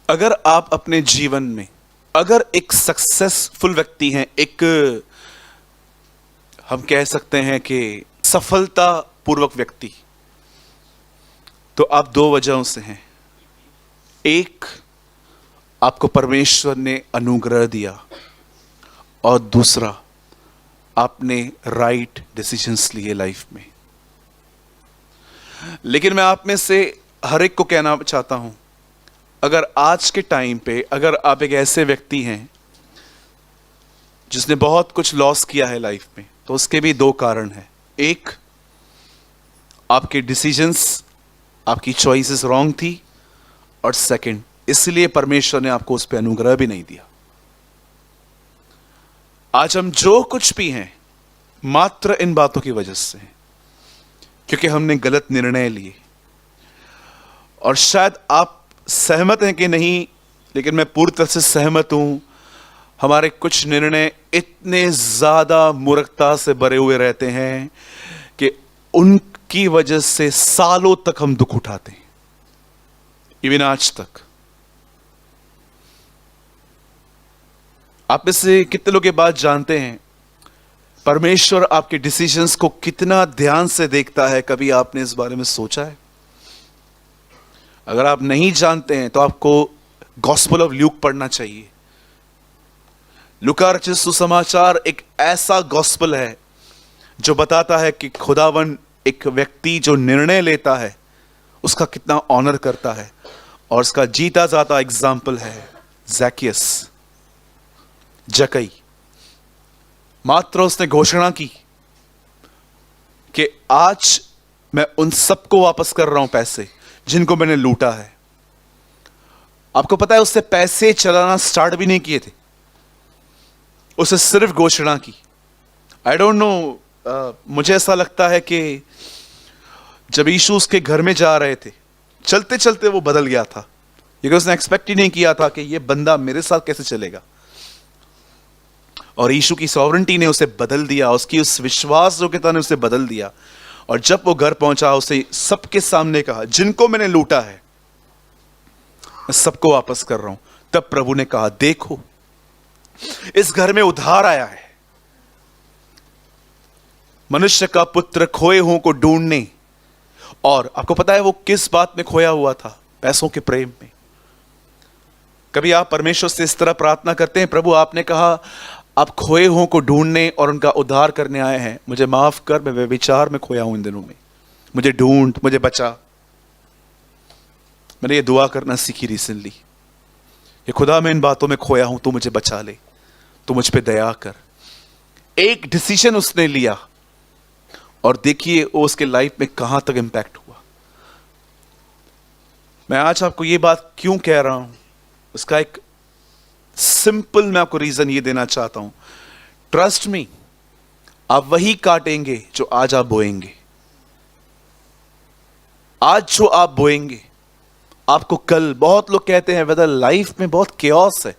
अगर आप अपने जीवन में अगर एक सक्सेसफुल व्यक्ति हैं, एक हम कह सकते हैं कि सफलता पूर्वक व्यक्ति, तो आप दो वजहों से हैं। एक, आपको परमेश्वर ने अनुग्रह दिया, और दूसरा, आपने राइट डिसीजंस लिए लाइफ में। लेकिन मैं आप में से हर एक को कहना चाहता हूं, अगर आज के टाइम पे अगर आप एक ऐसे व्यक्ति हैं जिसने बहुत कुछ लॉस किया है लाइफ में, तो उसके भी दो कारण हैं। एक, आपके डिसीजंस, आपकी चॉइसेस रॉन्ग थी, और सेकंड, इसलिए परमेश्वर ने आपको उस पर अनुग्रह भी नहीं दिया। आज हम जो कुछ भी हैं मात्र इन बातों की वजह से हैं, क्योंकि हमने गलत निर्णय लिए। और शायद आप सहमत हैं कि नहीं, लेकिन मैं पूरी तरह से सहमत हूं। हमारे कुछ निर्णय इतने ज्यादा मूर्खता से भरे हुए रहते हैं कि उनकी वजह से सालों तक हम दुख उठाते हैं, इवन आज तक। आप में से कितने लोग ये बात जानते हैं, परमेश्वर आपके डिसीजंस को कितना ध्यान से देखता है? कभी आपने इस बारे में सोचा है? अगर आप नहीं जानते हैं तो आपको गॉस्पेल ऑफ ल्यूक पढ़ना चाहिए। लूका रचित सुसमाचार एक ऐसा गॉस्पेल है जो बताता है कि खुदावन एक व्यक्ति जो निर्णय लेता है उसका कितना ऑनर करता है, और उसका जीता जाता एग्जाम्पल है ज़ैकियस, जकई। मात्र उसने घोषणा की कि आज मैं उन सबको वापस कर रहा हूं पैसे जिनको मैंने लूटा है। आपको पता है उससे पैसे चलाना स्टार्ट भी नहीं किए थे, उसे सिर्फ घोषणा की। आई डोंट नो, मुझे ऐसा लगता है कि जब यीशु उसके घर में जा रहे थे, चलते चलते वो बदल गया था, क्योंकि उसने एक्सपेक्ट ही नहीं किया था कि ये बंदा मेरे साथ कैसे चलेगा। और यीशु की सॉवरेंटी ने उसे बदल दिया, उसकी उस विश्वास योग्यता ने उसे बदल दिया। और जब वो घर पहुंचा, उसे सबके सामने कहा, जिनको मैंने लूटा है मैं सबको वापस कर रहा हूं। तब प्रभु ने कहा, देखो इस घर में उद्धार आया है, मनुष्य का पुत्र खोए हुओं को ढूंढने। और आपको पता है वो किस बात में खोया हुआ था? पैसों के प्रेम में। कभी आप परमेश्वर से इस तरह प्रार्थना करते हैं, प्रभु आपने कहा आप खोए हुओं को ढूंढने और उनका उद्धार करने आए हैं, मुझे माफ कर, मैं व्यभिचार में खोया हूं इन दिनों में, मुझे ढूंढ, मुझे बचा। मैंने ये दुआ करना सीखी रिसेंटली, ये खुदा मैं इन बातों में खोया हूं, तू मुझे बचा ले, तू मुझ पे दया कर। एक डिसीजन उसने लिया, और देखिए वो उसके लाइफ में कहां तक इंपैक्ट हुआ। मैं आज आपको ये बात क्यों कह रहा हूं, उसका एक सिंपल मैं आपको रीजन ये देना चाहता हूं। ट्रस्ट मी, आप वही काटेंगे जो आज आप बोएंगे। आज जो आप बोएंगे आपको कल, बहुत लोग कहते हैं वेदर लाइफ में बहुत केओस है,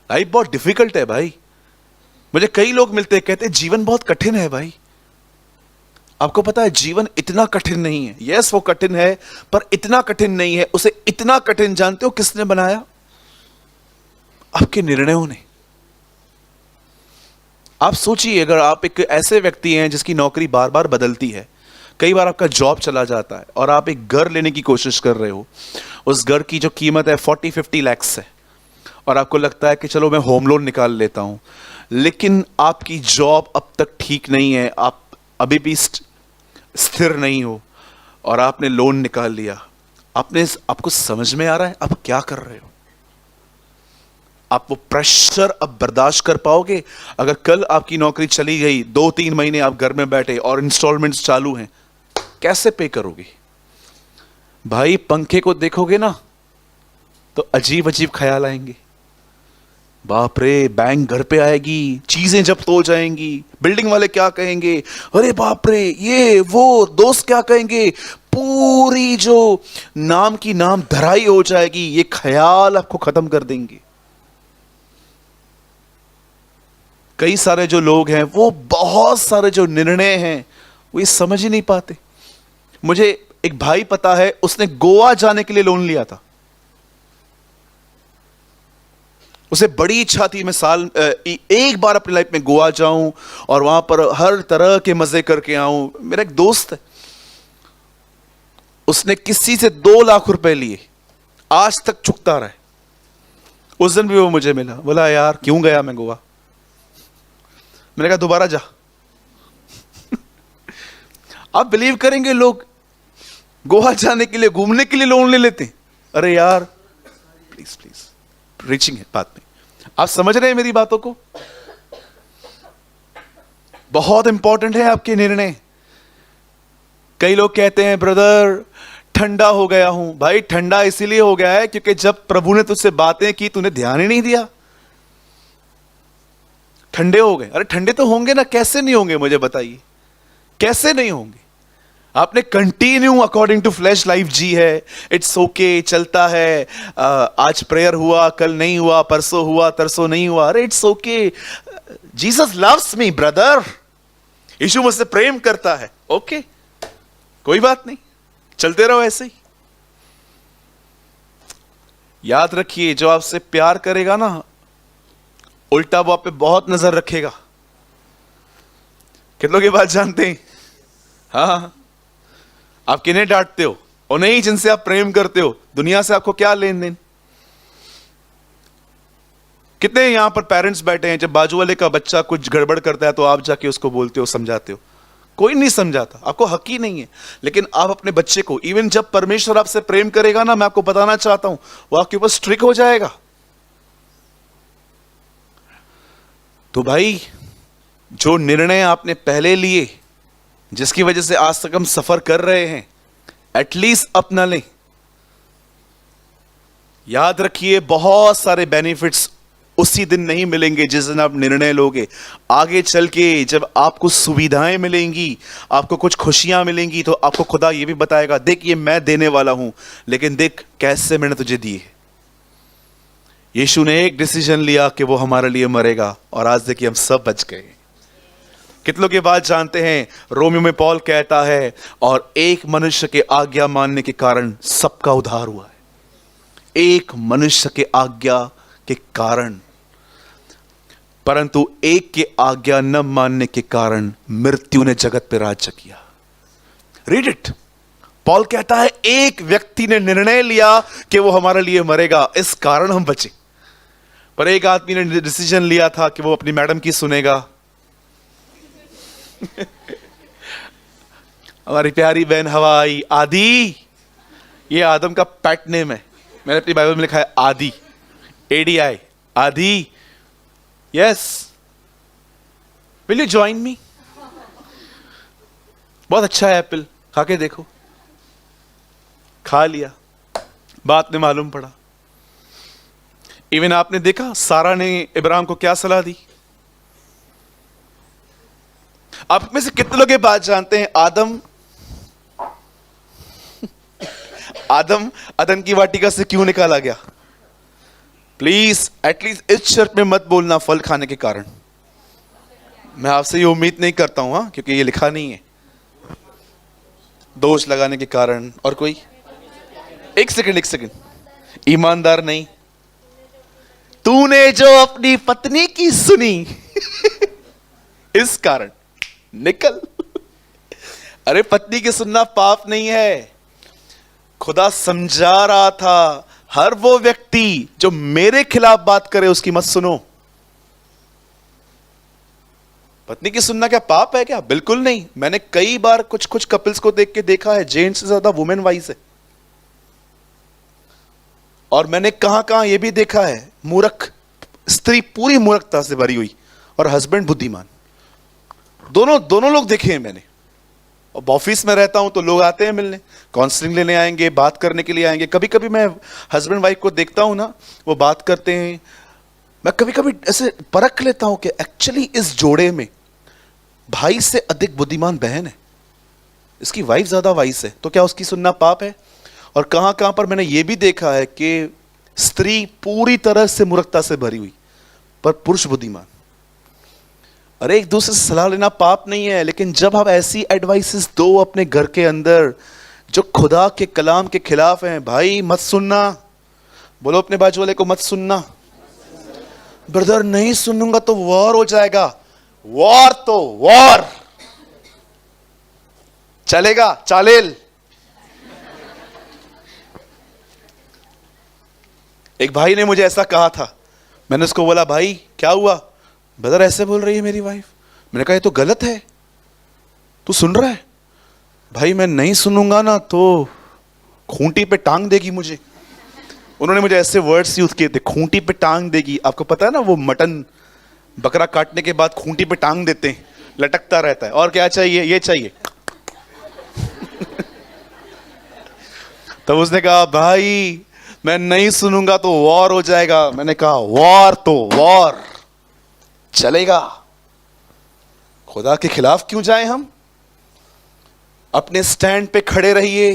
लाइफ बहुत डिफिकल्ट है भाई। मुझे कई लोग मिलते हैं, कहते हैं जीवन बहुत कठिन है भाई। आपको पता है जीवन इतना कठिन नहीं है। यस वो कठिन है, पर इतना कठिन नहीं है। उसे इतना कठिन जानते हो किसने बनाया? आपके निर्णयों ने। आप सोचिए, अगर आप एक ऐसे व्यक्ति हैं जिसकी नौकरी बार बार बदलती है, कई बार आपका जॉब चला जाता है, और आप एक घर लेने की कोशिश कर रहे हो, उस घर की जो कीमत है 40-50 लाख है, और आपको लगता है कि चलो मैं होम लोन निकाल लेता हूं, लेकिन आपकी जॉब अब तक ठीक नहीं है, आप अभी भी स्थिर नहीं हो, और आपने लोन निकाल लिया। आपको समझ में आ रहा है आप क्या कर रहे हो? आप वो प्रेशर अब बर्दाश्त कर पाओगे? अगर कल आपकी नौकरी चली गई, 2-3 महीने आप घर में बैठे और इंस्टॉलमेंट्स चालू हैं, कैसे पे करोगे भाई? पंखे को देखोगे ना तो अजीब अजीब ख्याल आएंगे। बाप रे, बैंक घर पे आएगी, चीजें जब्त हो जाएंगी, बिल्डिंग वाले क्या कहेंगे, अरे बाप रे ये वो, दोस्त क्या कहेंगे, पूरी जो नाम की नाम धराई हो जाएगी। ये ख्याल आपको खत्म कर देंगे। कई सारे जो लोग हैं, वो बहुत सारे जो निर्णय हैं वो ये समझ ही नहीं पाते। मुझे एक भाई पता है, उसने गोवा जाने के लिए लोन लिया था। उसे बड़ी इच्छा थी मैं साल एक बार अपनी लाइफ में गोवा जाऊं और वहां पर हर तरह के मजे करके आऊं। मेरा एक दोस्त है, उसने किसी से 2 लाख रुपए लिए, आज तक चुकता रहा है। उस दिन भी वो मुझे मिला, बोला यार क्यों गया मैं गोवा। मैंने कहा दोबारा जा। आप बिलीव करेंगे लोग गोवा जाने के लिए, घूमने के लिए लोन ले लेते हैं। अरे यार प्लीज प्लीज, रीचिंग है बात में। आप समझ रहे हैं मेरी बातों को? बहुत इंपॉर्टेंट है आपके निर्णय। कई लोग कहते हैं ब्रदर ठंडा हो गया हूं। भाई ठंडा इसीलिए हो गया है क्योंकि जब प्रभु ने तुझसे बातें की तूने ध्यान ही नहीं दिया, ठंडे हो गए। अरे ठंडे तो होंगे ना, कैसे नहीं होंगे मुझे बताइए, कैसे नहीं होंगे? आपने continue according to flesh life जी है, इट्स ओके, चलता है। आज प्रेयर हुआ, कल नहीं हुआ, परसों हुआ, तरसों नहीं हुआ। अरे it's okay, Jesus loves me brother, Yeshu मुझसे प्रेम करता है। ओके कोई बात नहीं, चलते रहो ऐसे ही। याद रखिए जो आपसे प्यार करेगा ना, उल्टा वो आप पे बहुत नजर रखेगा। कितनों की बात जानते हैं? हाँ, आप किन्हें डांटते हो? और नहीं जिनसे आप प्रेम करते हो। दुनिया से आपको क्या लेन देन? कितने यहां पर पेरेंट्स बैठे हैं, जब बाजू वाले का बच्चा कुछ गड़बड़ करता है तो आप जाके उसको बोलते हो, समझाते हो? कोई नहीं समझाता, आपको हक ही नहीं है। लेकिन आप अपने बच्चे को, इवन जब परमेश्वर आपसे प्रेम करेगा ना, मैं आपको बताना चाहता हूं, वो आपके ऊपर स्ट्रिक्ट हो जाएगा। तो भाई जो निर्णय आपने पहले लिए, जिसकी वजह से आज तक हम सफर कर रहे हैं, एटलीस्ट अपना लें। याद रखिए बहुत सारे बेनिफिट्स उसी दिन नहीं मिलेंगे जिस दिन आप निर्णय लोगे। आगे चल के जब आपको सुविधाएं मिलेंगी, आपको कुछ खुशियां मिलेंगी, तो आपको खुदा ये भी बताएगा, देख ये मैं देने वाला हूं, लेकिन देख कैसे मैंने तुझे दिए। यीशु ने एक डिसीजन लिया कि वो हमारे लिए मरेगा, और आज देखिए हम सब बच गए। कितनों की बात जानते हैं? रोमियो में पौल कहता है, और एक मनुष्य के आज्ञा मानने के कारण सबका उद्धार हुआ है। एक मनुष्य के आज्ञा के कारण, परंतु एक के आज्ञा न मानने के कारण मृत्यु ने जगत पर राज्य किया। Read it. पौल कहता है एक व्यक्ति ने निर्णय लिया कि वो हमारे लिए मरेगा, इस कारण हम बचे। पर एक आदमी ने डिसीजन लिया था कि वो अपनी मैडम की सुनेगा। हमारी प्यारी बहन हवा आई, आदि, ये आदम का पेट नेम है। मैंने अपनी बाइबल में लिखा है आदि, ADI, आदि। Yes, will you join me? बहुत अच्छा है एप्पल, खा के देखो। खा लिया, बात में मालूम पड़ा। इवन आपने देखा सारा ने इब्राहिम को क्या सलाह दी? आप में से कितने लोग ये बात जानते हैं? आदम अदन की वाटिका से क्यों निकाला गया? प्लीज एटलीस्ट इस शर्त में मत बोलना फल खाने के कारण। मैं आपसे ये उम्मीद नहीं करता हूं, हाँ, क्योंकि ये लिखा नहीं है। दोष लगाने के कारण। और कोई? एक सेकंड, ईमानदार नहीं। तूने जो अपनी पत्नी की सुनी इस कारण निकल। अरे पत्नी की सुनना पाप नहीं है। खुदा समझा रहा था, हर वो व्यक्ति जो मेरे खिलाफ बात करे उसकी मत सुनो। पत्नी की सुनना क्या पाप है क्या? बिल्कुल नहीं। मैंने कई बार कुछ कपल्स को देख के देखा है, जेंट्स से ज्यादा वुमेन वाइज है। और मैंने कहां यह भी देखा है, मूर्ख स्त्री पूरी मूर्खता से भरी हुई और हस्बैंड बुद्धिमान। दोनों लोग देखे हैं मैंने। और ऑफिस में रहता हूं तो लोग आते हैं मिलने, काउंसलिंग लेने आएंगे, बात करने के लिए आएंगे। कभी कभी मैं हस्बैंड वाइफ को देखता हूं ना, वो बात करते हैं, मैं कभी कभी ऐसे परख लेता हूं कि एक्चुअली इस जोड़े में भाई से अधिक बुद्धिमान बहन है, इसकी वाइफ ज्यादा वाइस है। तो क्या उसकी सुनना पाप है? और कहां पर मैंने ये भी देखा है कि स्त्री पूरी तरह से मूर्खता से भरी हुई पर पुरुष बुद्धिमान। अरे एक दूसरे से सलाह लेना पाप नहीं है, लेकिन जब आप ऐसी एडवाइसेस दो अपने घर के अंदर जो खुदा के कलाम के खिलाफ हैं, भाई मत सुनना। बोलो अपने बाजू वाले को मत सुनना। ब्रदर नहीं सुनूंगा तो वॉर हो जाएगा। वॉर तो वॉर चलेगा, चालेल। एक भाई ने मुझे ऐसा कहा था, मैंने उसको बोला भाई क्या हुआ? ब्रदर ऐसे बोल रही है मेरी वाइफ। मैंने कहा ये तो गलत है, तू सुन रहा है? भाई मैं नहीं सुनूंगा ना तो खूंटी पे टांग देगी मुझे। उन्होंने मुझे ऐसे वर्ड्स यूज किए थे, खूंटी पे टांग देगी। आपको पता है ना वो मटन बकरा काटने के बाद खूंटी पे टांग देते हैं, लटकता रहता है। और क्या चाहिए? ये चाहिए। तब उसने कहा भाई मैं नहीं सुनूंगा तो वॉर हो जाएगा। मैंने कहा वॉर तो वॉर चलेगा। खुदा के खिलाफ क्यों जाएं हम? अपने स्टैंड पे खड़े रहिए।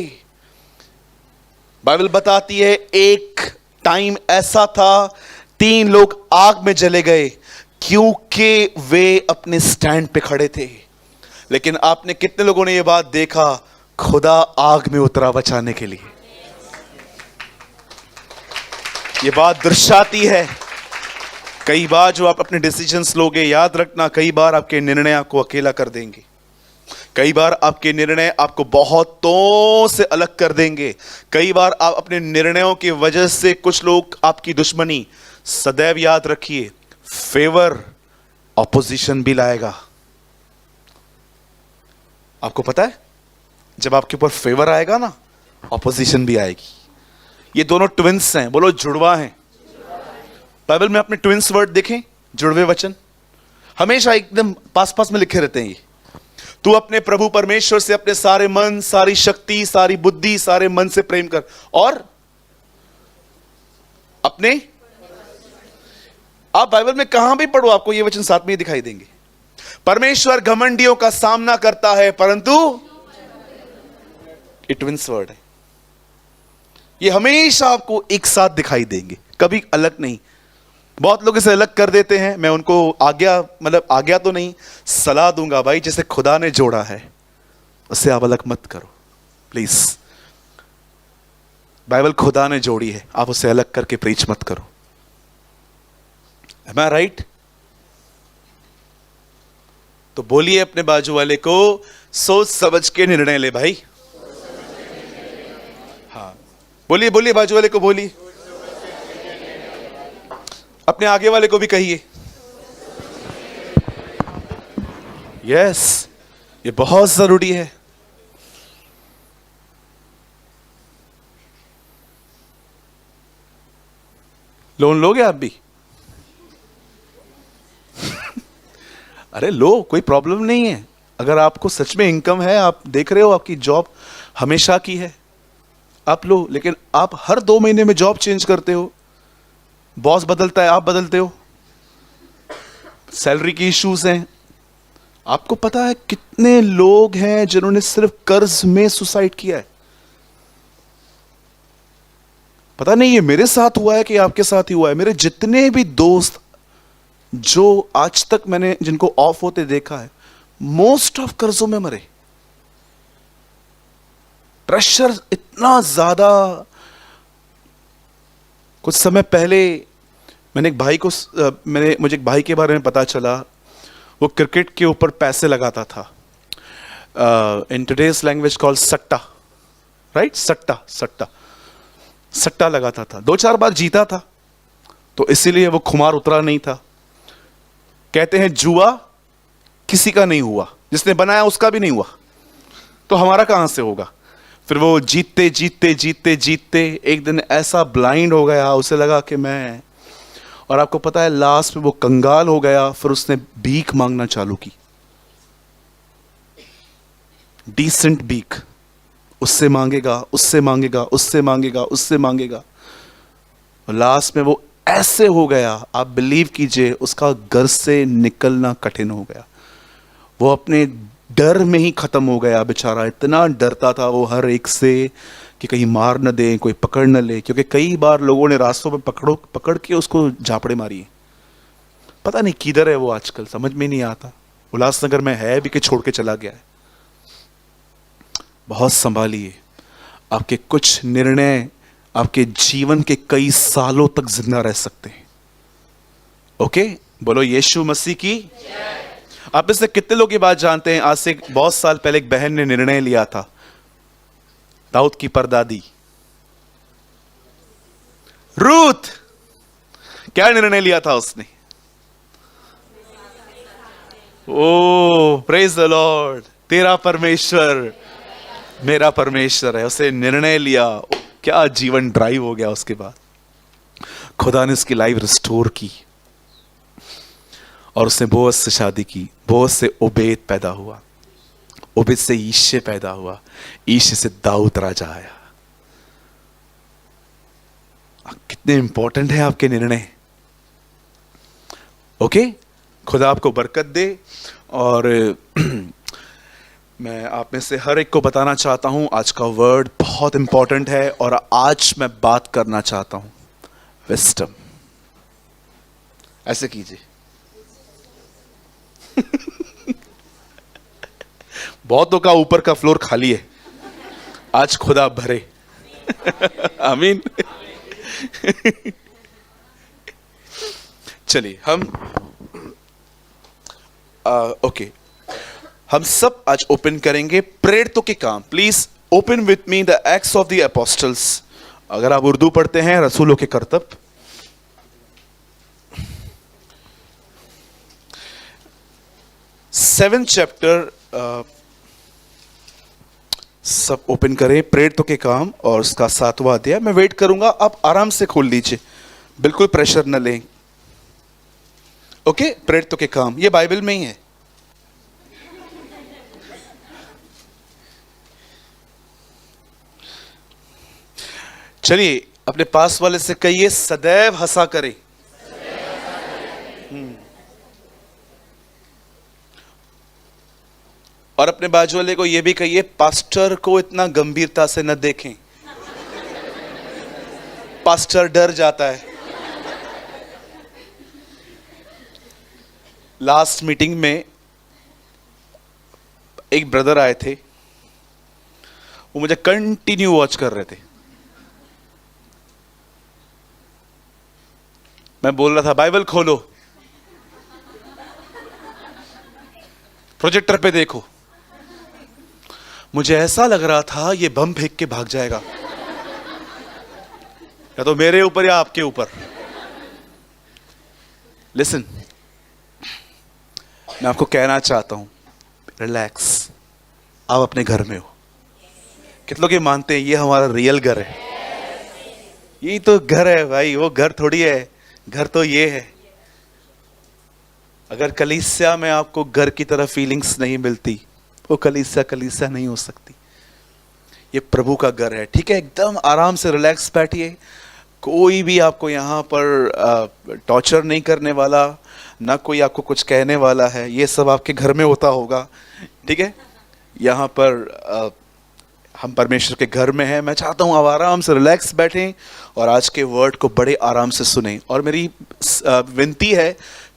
बाइबल बताती है एक टाइम ऐसा था 3 लोग आग में जले गए क्योंकि वे अपने स्टैंड पे खड़े थे। लेकिन आपने कितने लोगों ने यह बात देखा, खुदा आग में उतरा बचाने के लिए। यह बात दर्शाती है कई बार जो आप अपने डिसीजंस लोगे, याद रखना कई बार आपके निर्णय आपको अकेला कर देंगे। कई बार आपके निर्णय आपको बहुतों से अलग कर देंगे। कई बार आप अपने निर्णयों की वजह से कुछ लोग आपकी दुश्मनी। सदैव याद रखिए फेवर ऑपोजिशन भी लाएगा। आपको पता है जब आपके ऊपर फेवर आएगा ना, ऑपोजिशन भी आएगी। ये दोनों ट्विंस हैं, बोलो जुड़वा हैं। बाइबल में अपने ट्विंस वर्ड देखें, जुड़वे वचन हमेशा एकदम पास पास में लिखे रहते हैं। ये तू अपने प्रभु परमेश्वर से अपने सारे मन, सारी शक्ति, सारी बुद्धि, सारे मन से प्रेम कर और अपने। आप बाइबल में कहां भी पढ़ो आपको ये वचन साथ में ही दिखाई देंगे। परमेश्वर घमंडियों का सामना करता है परंतु ये ट्विंस वर्ड है। ये हमेशा आपको एक साथ दिखाई देंगे, कभी अलग नहीं। बहुत लोग इसे अलग कर देते हैं। मैं उनको आज्ञा तो नहीं, सलाह दूंगा भाई जैसे खुदा ने जोड़ा है उससे आप अलग मत करो प्लीज। बाइबल खुदा ने जोड़ी है, आप उसे अलग करके प्रीच मत करो। Am I right? तो बोलिए अपने बाजू वाले को, सोच समझ के निर्णय ले भाई। हाँ बोलिए, बोलिए बाजू वाले को बोलिए, अपने आगे वाले को भी कहिए। यस, ये बहुत जरूरी है। लोन लोगे आप भी? अरे लो, कोई प्रॉब्लम नहीं है। अगर आपको सच में इनकम है, आप देख रहे हो आपकी जॉब हमेशा की है, आप लो। लेकिन आप हर 2 महीने में जॉब चेंज करते हो, बॉस बदलता है, आप बदलते हो, सैलरी की इश्यूज हैं। आपको पता है कितने लोग हैं जिन्होंने सिर्फ कर्ज में सुसाइड किया है? पता नहीं ये मेरे साथ हुआ है कि आपके साथ ही हुआ है। मेरे जितने भी दोस्त जो आज तक मैंने जिनको ऑफ होते देखा है, मोस्ट ऑफ कर्जों में मरे। प्रेशर इतना ज्यादा। कुछ समय पहले मुझे एक भाई के बारे में पता चला, वो क्रिकेट के ऊपर पैसे लगाता था। इन टुडेज लैंग्वेज कॉल सट्टा, राइट? सट्टा लगाता था। 2-4 बार जीता था तो इसीलिए वो खुमार उतरा नहीं था। कहते हैं जुआ किसी का नहीं हुआ, जिसने बनाया उसका भी नहीं हुआ, तो हमारा कहां से होगा? फिर वो जीतते जीतते जीतते जीतते एक दिन ऐसा ब्लाइंड हो गया, उसे लगा कि मैं, और आपको पता है लास्ट में वो कंगाल हो गया। फिर उसने भीख मांगना चालू की, डिसेंट भीख। उससे मांगेगा, उससे मांगेगा, उससे मांगेगा, उससे मांगेगा, और लास्ट में वो ऐसे हो गया, आप बिलीव कीजिए उसका घर से निकलना कठिन हो गया। वो अपने डर में ही खत्म हो गया बेचारा। इतना डरता था वो हर एक से कि कहीं मार न दे, कोई पकड़ न ले, क्योंकि कई बार लोगों ने रास्तों में पकड़ के उसको झापड़े मारी। पता नहीं किधर है वो आजकल, समझ में नहीं आता। उल्लासनगर में है भी कि छोड़ के चला गया है। बहुत संभालिए, आपके कुछ निर्णय आपके जीवन के कई सालों तक जिंदा रह सकते हैं। ओके, बोलो यीशु मसीह की। आप में से कितने लोग ये बात जानते हैं, आज से बहुत साल पहले एक बहन ने निर्णय लिया था, दाऊद की परदादी रूथ, क्या निर्णय लिया था उसने? ओ प्रेज द लॉर्ड, तेरा परमेश्वर मेरा परमेश्वर है। उसे निर्णय लिया, क्या जीवन ड्राइव हो गया उसके बाद। खुदा ने उसकी लाइफ रिस्टोर की और उसने बोअज से शादी की। बोअज से ओबेद पैदा हुआ, ओबेद से यिशै पैदा हुआ, यिशै से दाऊद राजा आया। कितने इंपॉर्टेंट है आपके निर्णय। ओके, खुदा आपको बरकत दे। और मैं आप में से हर एक को बताना चाहता हूं, आज का वर्ड बहुत इंपॉर्टेंट है और आज मैं बात करना चाहता हूं विस्डम। ऐसे कीजिए बहुतों का ऊपर का फ्लोर खाली है, आज खुदा भरे आमीन। चलिए हम ओके, हम सब आज ओपन करेंगे प्रेरितों के काम। Please open with me the acts of the apostles. अगर आप उर्दू पढ़ते हैं, रसूलों के करतब। सेवेंथ चैप्टर, सब ओपन करें, प्रेरितों के काम और उसका 7वां अध्याय। मैं वेट करूंगा, आप आराम से खोल लीजिए, बिल्कुल प्रेशर न लें। ओके, प्रेरितों के काम, ये बाइबल में ही है। चलिए अपने पास वाले से कहिए, सदैव हंसा करे। और अपने बाजू वाले को यह भी कहिए, पास्टर को इतना गंभीरता से न देखें, पास्टर डर जाता है। लास्ट मीटिंग में एक ब्रदर आए थे, वो मुझे कंटिन्यू वॉच कर रहे थे। मैं बोल रहा था बाइबल खोलो, प्रोजेक्टर पे देखो। मुझे ऐसा लग रहा था ये बम फेंक के भाग जाएगा, या तो मेरे ऊपर या आपके ऊपर। लिसन, मैं आपको कहना चाहता हूं, रिलैक्स। आप अपने घर में हो। कितने लोग ये मानते हैं ये हमारा रियल घर है? यही तो घर है भाई, वो घर थोड़ी है। घर तो ये है। अगर कलीसिया में आपको घर की तरह फीलिंग्स नहीं मिलती, वो कलीसिया नहीं हो सकती। ये प्रभु का घर है, ठीक है? एकदम आराम से रिलैक्स बैठिए। कोई भी आपको यहाँ पर टॉर्चर नहीं करने वाला, ना कोई आपको कुछ कहने वाला है। ये सब आपके घर में होता होगा, ठीक है? यहाँ पर हम परमेश्वर के घर में हैं। मैं चाहता हूँ आप आराम से रिलैक्स बैठें और आज के वर्ड को बड़े आराम से सुनें। और मेरी विनती है,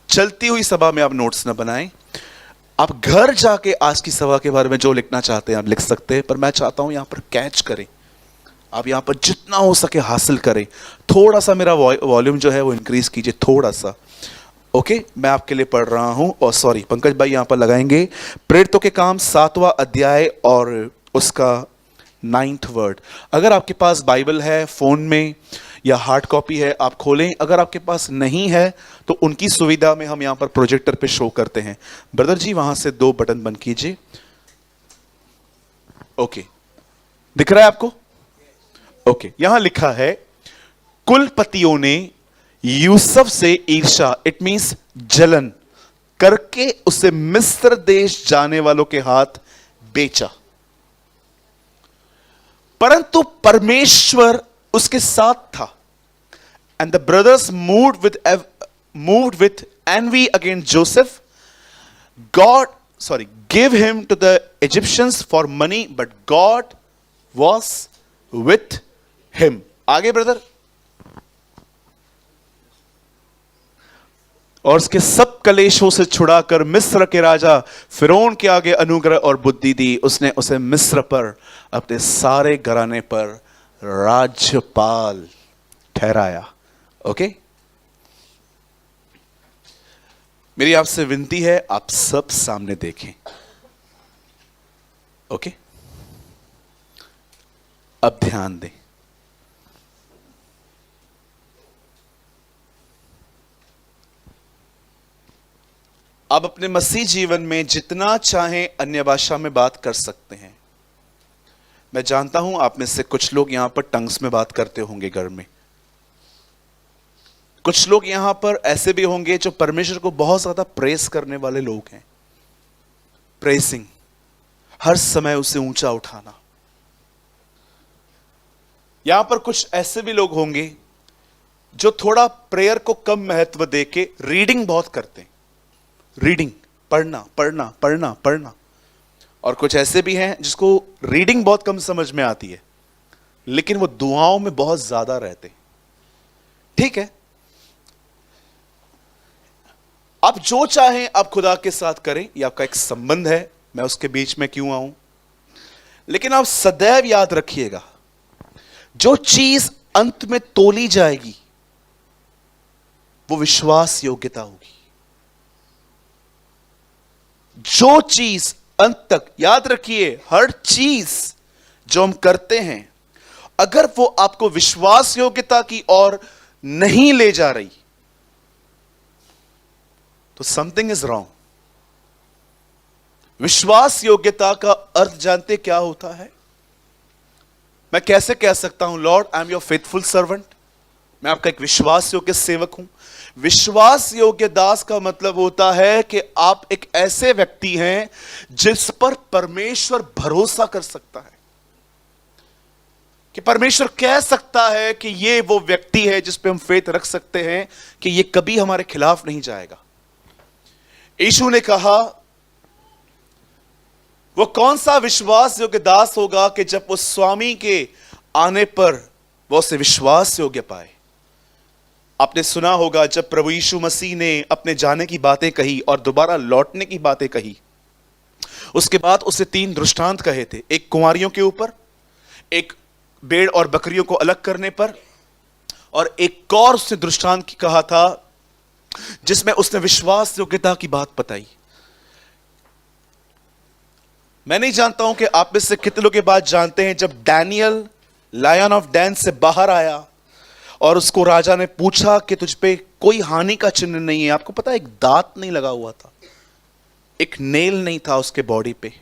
चलती हुई सभा में आप नोट्स न बनाएं। आप घर जाके आज की सभा के बारे में जो लिखना चाहते हैं आप लिख सकते हैं, पर मैं चाहता हूँ यहाँ पर कैच करें। आप यहाँ पर जितना हो सके हासिल करें। थोड़ा सा मेरा वॉल्यूम जो है वो इंक्रीज कीजिए, थोड़ा सा। ओके, मैं आपके लिए पढ़ रहा हूँ। और सॉरी, पंकज भाई यहाँ पर लगाएंगे प्रेरितों के काम 7वां अध्याय और उसका 9th वर्ड। अगर आपके पास बाइबल है फोन में या हार्ड कॉपी है, आप खोलें। अगर आपके पास नहीं है तो उनकी सुविधा में हम यहां पर प्रोजेक्टर पे शो करते हैं। ब्रदर जी वहां से 2 बटन बंद कीजिए। ओके, दिख रहा है आपको? ओके, यहां लिखा है, कुलपतियों ने यूसुफ से ईर्षा, इट मींस जलन करके उसे मिस्र देश जाने वालों के हाथ बेचा, परंतु परमेश्वर उसके साथ था। And the brothers moved with envy against Joseph. God give him to the Egyptians for money, but God was with him. आगे ब्रदर। और उसके सब कलेशों से छुड़ाकर मिस्र के राजा फिरौन के आगे अनुग्रह और बुद्धि दी। उसने उसे मिस्र पर अपने सारे घराने पर राज्यपाल ठहराया। ओके, मेरी आपसे विनती है, आप सब सामने देखें। ओके, अब ध्यान दें। आप अपने मसीह जीवन में जितना चाहें अन्य भाषा में बात कर सकते हैं। मैं जानता हूं आप में से कुछ लोग यहां पर टंग्स में बात करते होंगे घर में। कुछ लोग यहां पर ऐसे भी होंगे जो परमेश्वर को बहुत ज्यादा प्रेस करने वाले लोग हैं। प्रेसिंग, हर समय उसे ऊंचा उठाना। यहां पर कुछ ऐसे भी लोग होंगे जो थोड़ा प्रेयर को कम महत्व देके रीडिंग बहुत करते हैं। रीडिंग, पढ़ना पढ़ना पढ़ना पढ़ना। और कुछ ऐसे भी हैं जिसको रीडिंग बहुत कम समझ में आती है, लेकिन वो दुआओं में बहुत ज्यादा रहते हैं। ठीक है, आप जो चाहें आप खुदा के साथ करें, ये आपका एक संबंध है, मैं उसके बीच में क्यों आऊं। लेकिन आप सदैव याद रखिएगा, जो चीज अंत में तोली जाएगी वो विश्वास योग्यता होगी। जो चीज अंत तक, याद रखिए, हर चीज जो हम करते हैं, अगर वो आपको विश्वास योग्यता की ओर नहीं ले जा रही तो समथिंग इज रॉन्ग। विश्वास योग्यता का अर्थ जानते क्या होता है? मैं कैसे कह सकता हूं, Lord I am your faithful servant, मैं आपका एक विश्वास योग्य सेवक हूं। विश्वास योग्य दास का मतलब होता है कि आप एक ऐसे व्यक्ति हैं जिस पर परमेश्वर भरोसा कर सकता है, कि परमेश्वर कह सकता है कि ये वो व्यक्ति है जिस पे हम फेथ रख सकते हैं कि ये कभी हमारे खिलाफ नहीं जाएगा। यीशु ने कहा, वो कौन सा विश्वास योग्य दास होगा कि जब वो स्वामी के आने पर वो उसे विश्वास योग्य पाए। आपने सुना होगा जब प्रभु यीशु मसीह ने अपने जाने की बातें कही और दोबारा लौटने की बातें कही, उसके बाद उसे 3 दृष्टांत कहे थे। एक कुंवारियों के ऊपर, एक भेड़ और बकरियों को अलग करने पर, और एक और उसने दृष्टांत की कहा था जिसमें उसने विश्वास योग्यता की बात बताई। मैं नहीं जानता हूं कि आप में से कितने लोग ये बात जानते हैं, जब डैनियल लायन ऑफ डैन से बाहर आया और उसको राजा ने पूछा कि तुझ पे कोई हानि का चिन्ह नहीं है। आपको पता है, एक दांत नहीं लगा हुआ था, एक नेल नहीं था उसके बॉडी पे।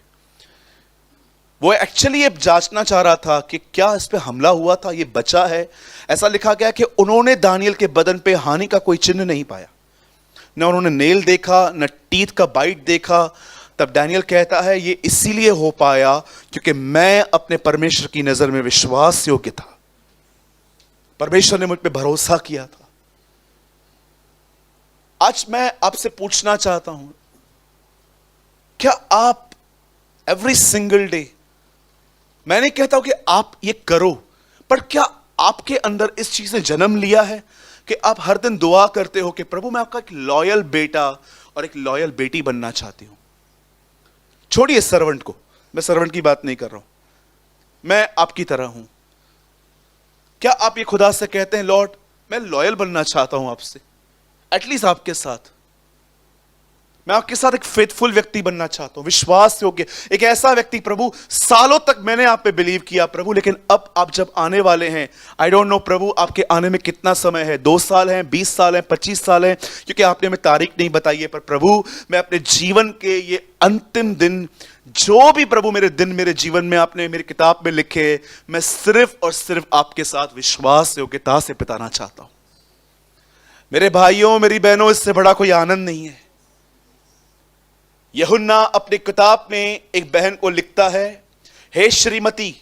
वो एक्चुअली ये जांचना चाह रहा था कि क्या इस पे हमला हुआ था, ये बचा है। ऐसा लिखा गया कि उन्होंने दानियल के बदन पे हानि का कोई चिन्ह नहीं पाया, न उन्होंने नेल देखा, न टीथ का बाइट देखा। तब डैनियल कहता है, ये इसीलिए हो पाया क्योंकि मैं अपने परमेश्वर की नजर में विश्वास योग्य था, परमेश्वर ने मुझ पे भरोसा किया था। आज मैं आपसे पूछना चाहता हूं, क्या आप एवरी सिंगल डे, मैं नहीं कहता हूं कि आप ये करो, पर क्या आपके अंदर इस चीज ने जन्म लिया है कि आप हर दिन दुआ करते हो कि प्रभु मैं आपका एक लॉयल बेटा और एक लॉयल बेटी बनना चाहती हूं। छोड़िए सर्वेंट को, मैं सर्वेंट की बात नहीं कर रहा हूं, मैं आपकी तरह हूं। क्या आप ये खुदा से कहते हैं, लॉर्ड मैं लॉयल बनना चाहता हूं आपसे, एटलीस्ट आपके साथ, मैं आपके साथ एक फेथफुल व्यक्ति बनना चाहता हूं, विश्वास योग्य, एक ऐसा व्यक्ति प्रभु सालों तक मैंने आप पे बिलीव किया प्रभु, लेकिन अब आप जब आने वाले हैं, आई डोंट नो प्रभु आपके आने में कितना समय है, 2 साल है, 20 साल है, 25 साल है, क्योंकि आपने हमें तारीख नहीं बताई है। पर प्रभु मैं अपने जीवन के ये अंतिम दिन, जो भी प्रभु मेरे दिन मेरे जीवन में आपने मेरी किताब में लिखे, मैं सिर्फ और सिर्फ आपके साथ विश्वास योग्यता से बिताना चाहता हूं। मेरे भाइयों मेरी बहनों, इससे बड़ा कोई आनंद नहीं है। यूहन्ना अपनी किताब में एक बहन को लिखता है, हे श्रीमती,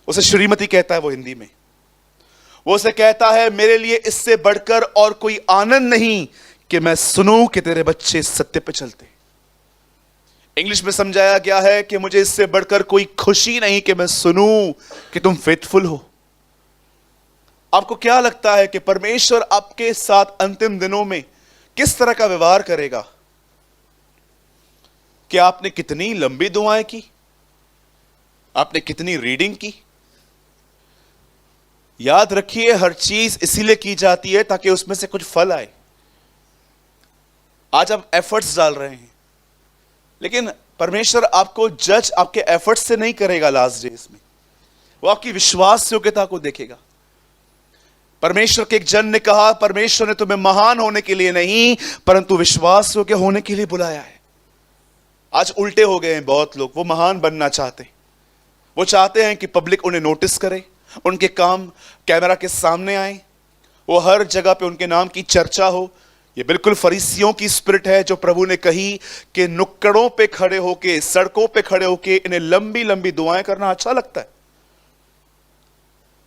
उसे श्रीमती कहता है वो हिंदी में, वो उसे कहता है मेरे लिए इससे बढ़कर और कोई आनंद नहीं कि मैं सुनूं कि तेरे बच्चे सत्य पे चलते। इंग्लिश में समझाया गया है कि मुझे इससे बढ़कर कोई खुशी नहीं कि मैं सुनूं कि तुम फेथफुल हो। आपको क्या लगता है कि परमेश्वर आपके साथ अंतिम दिनों में किस तरह का व्यवहार करेगा? कि आपने कितनी लंबी दुआएं की, आपने कितनी रीडिंग की? याद रखिए, हर चीज इसीलिए की जाती है ताकि उसमें से कुछ फल आए। आज आप एफर्ट्स डाल रहे हैं, लेकिन परमेश्वर आपको जज आपके एफर्ट्स से नहीं करेगा लास्ट डेज में, वो आपकी विश्वास योग्यता को देखेगा। परमेश्वर के एक जन ने कहा, परमेश्वर ने तुम्हें महान होने के लिए नहीं परंतु विश्वास योग्य होने के लिए बुलाया है। आज उल्टे हो गए हैं बहुत लोग, वो महान बनना चाहते हैं, वो चाहते हैं कि पब्लिक उन्हें नोटिस करे, उनके काम कैमरा के सामने आए, वो हर जगह पे उनके नाम की चर्चा हो। ये बिल्कुल फरीसियों की स्पिरिट है जो प्रभु ने कही कि नुक्कड़ों पे खड़े होके, सड़कों पे खड़े होके इन्हें लंबी लंबी दुआएं करना अच्छा लगता है।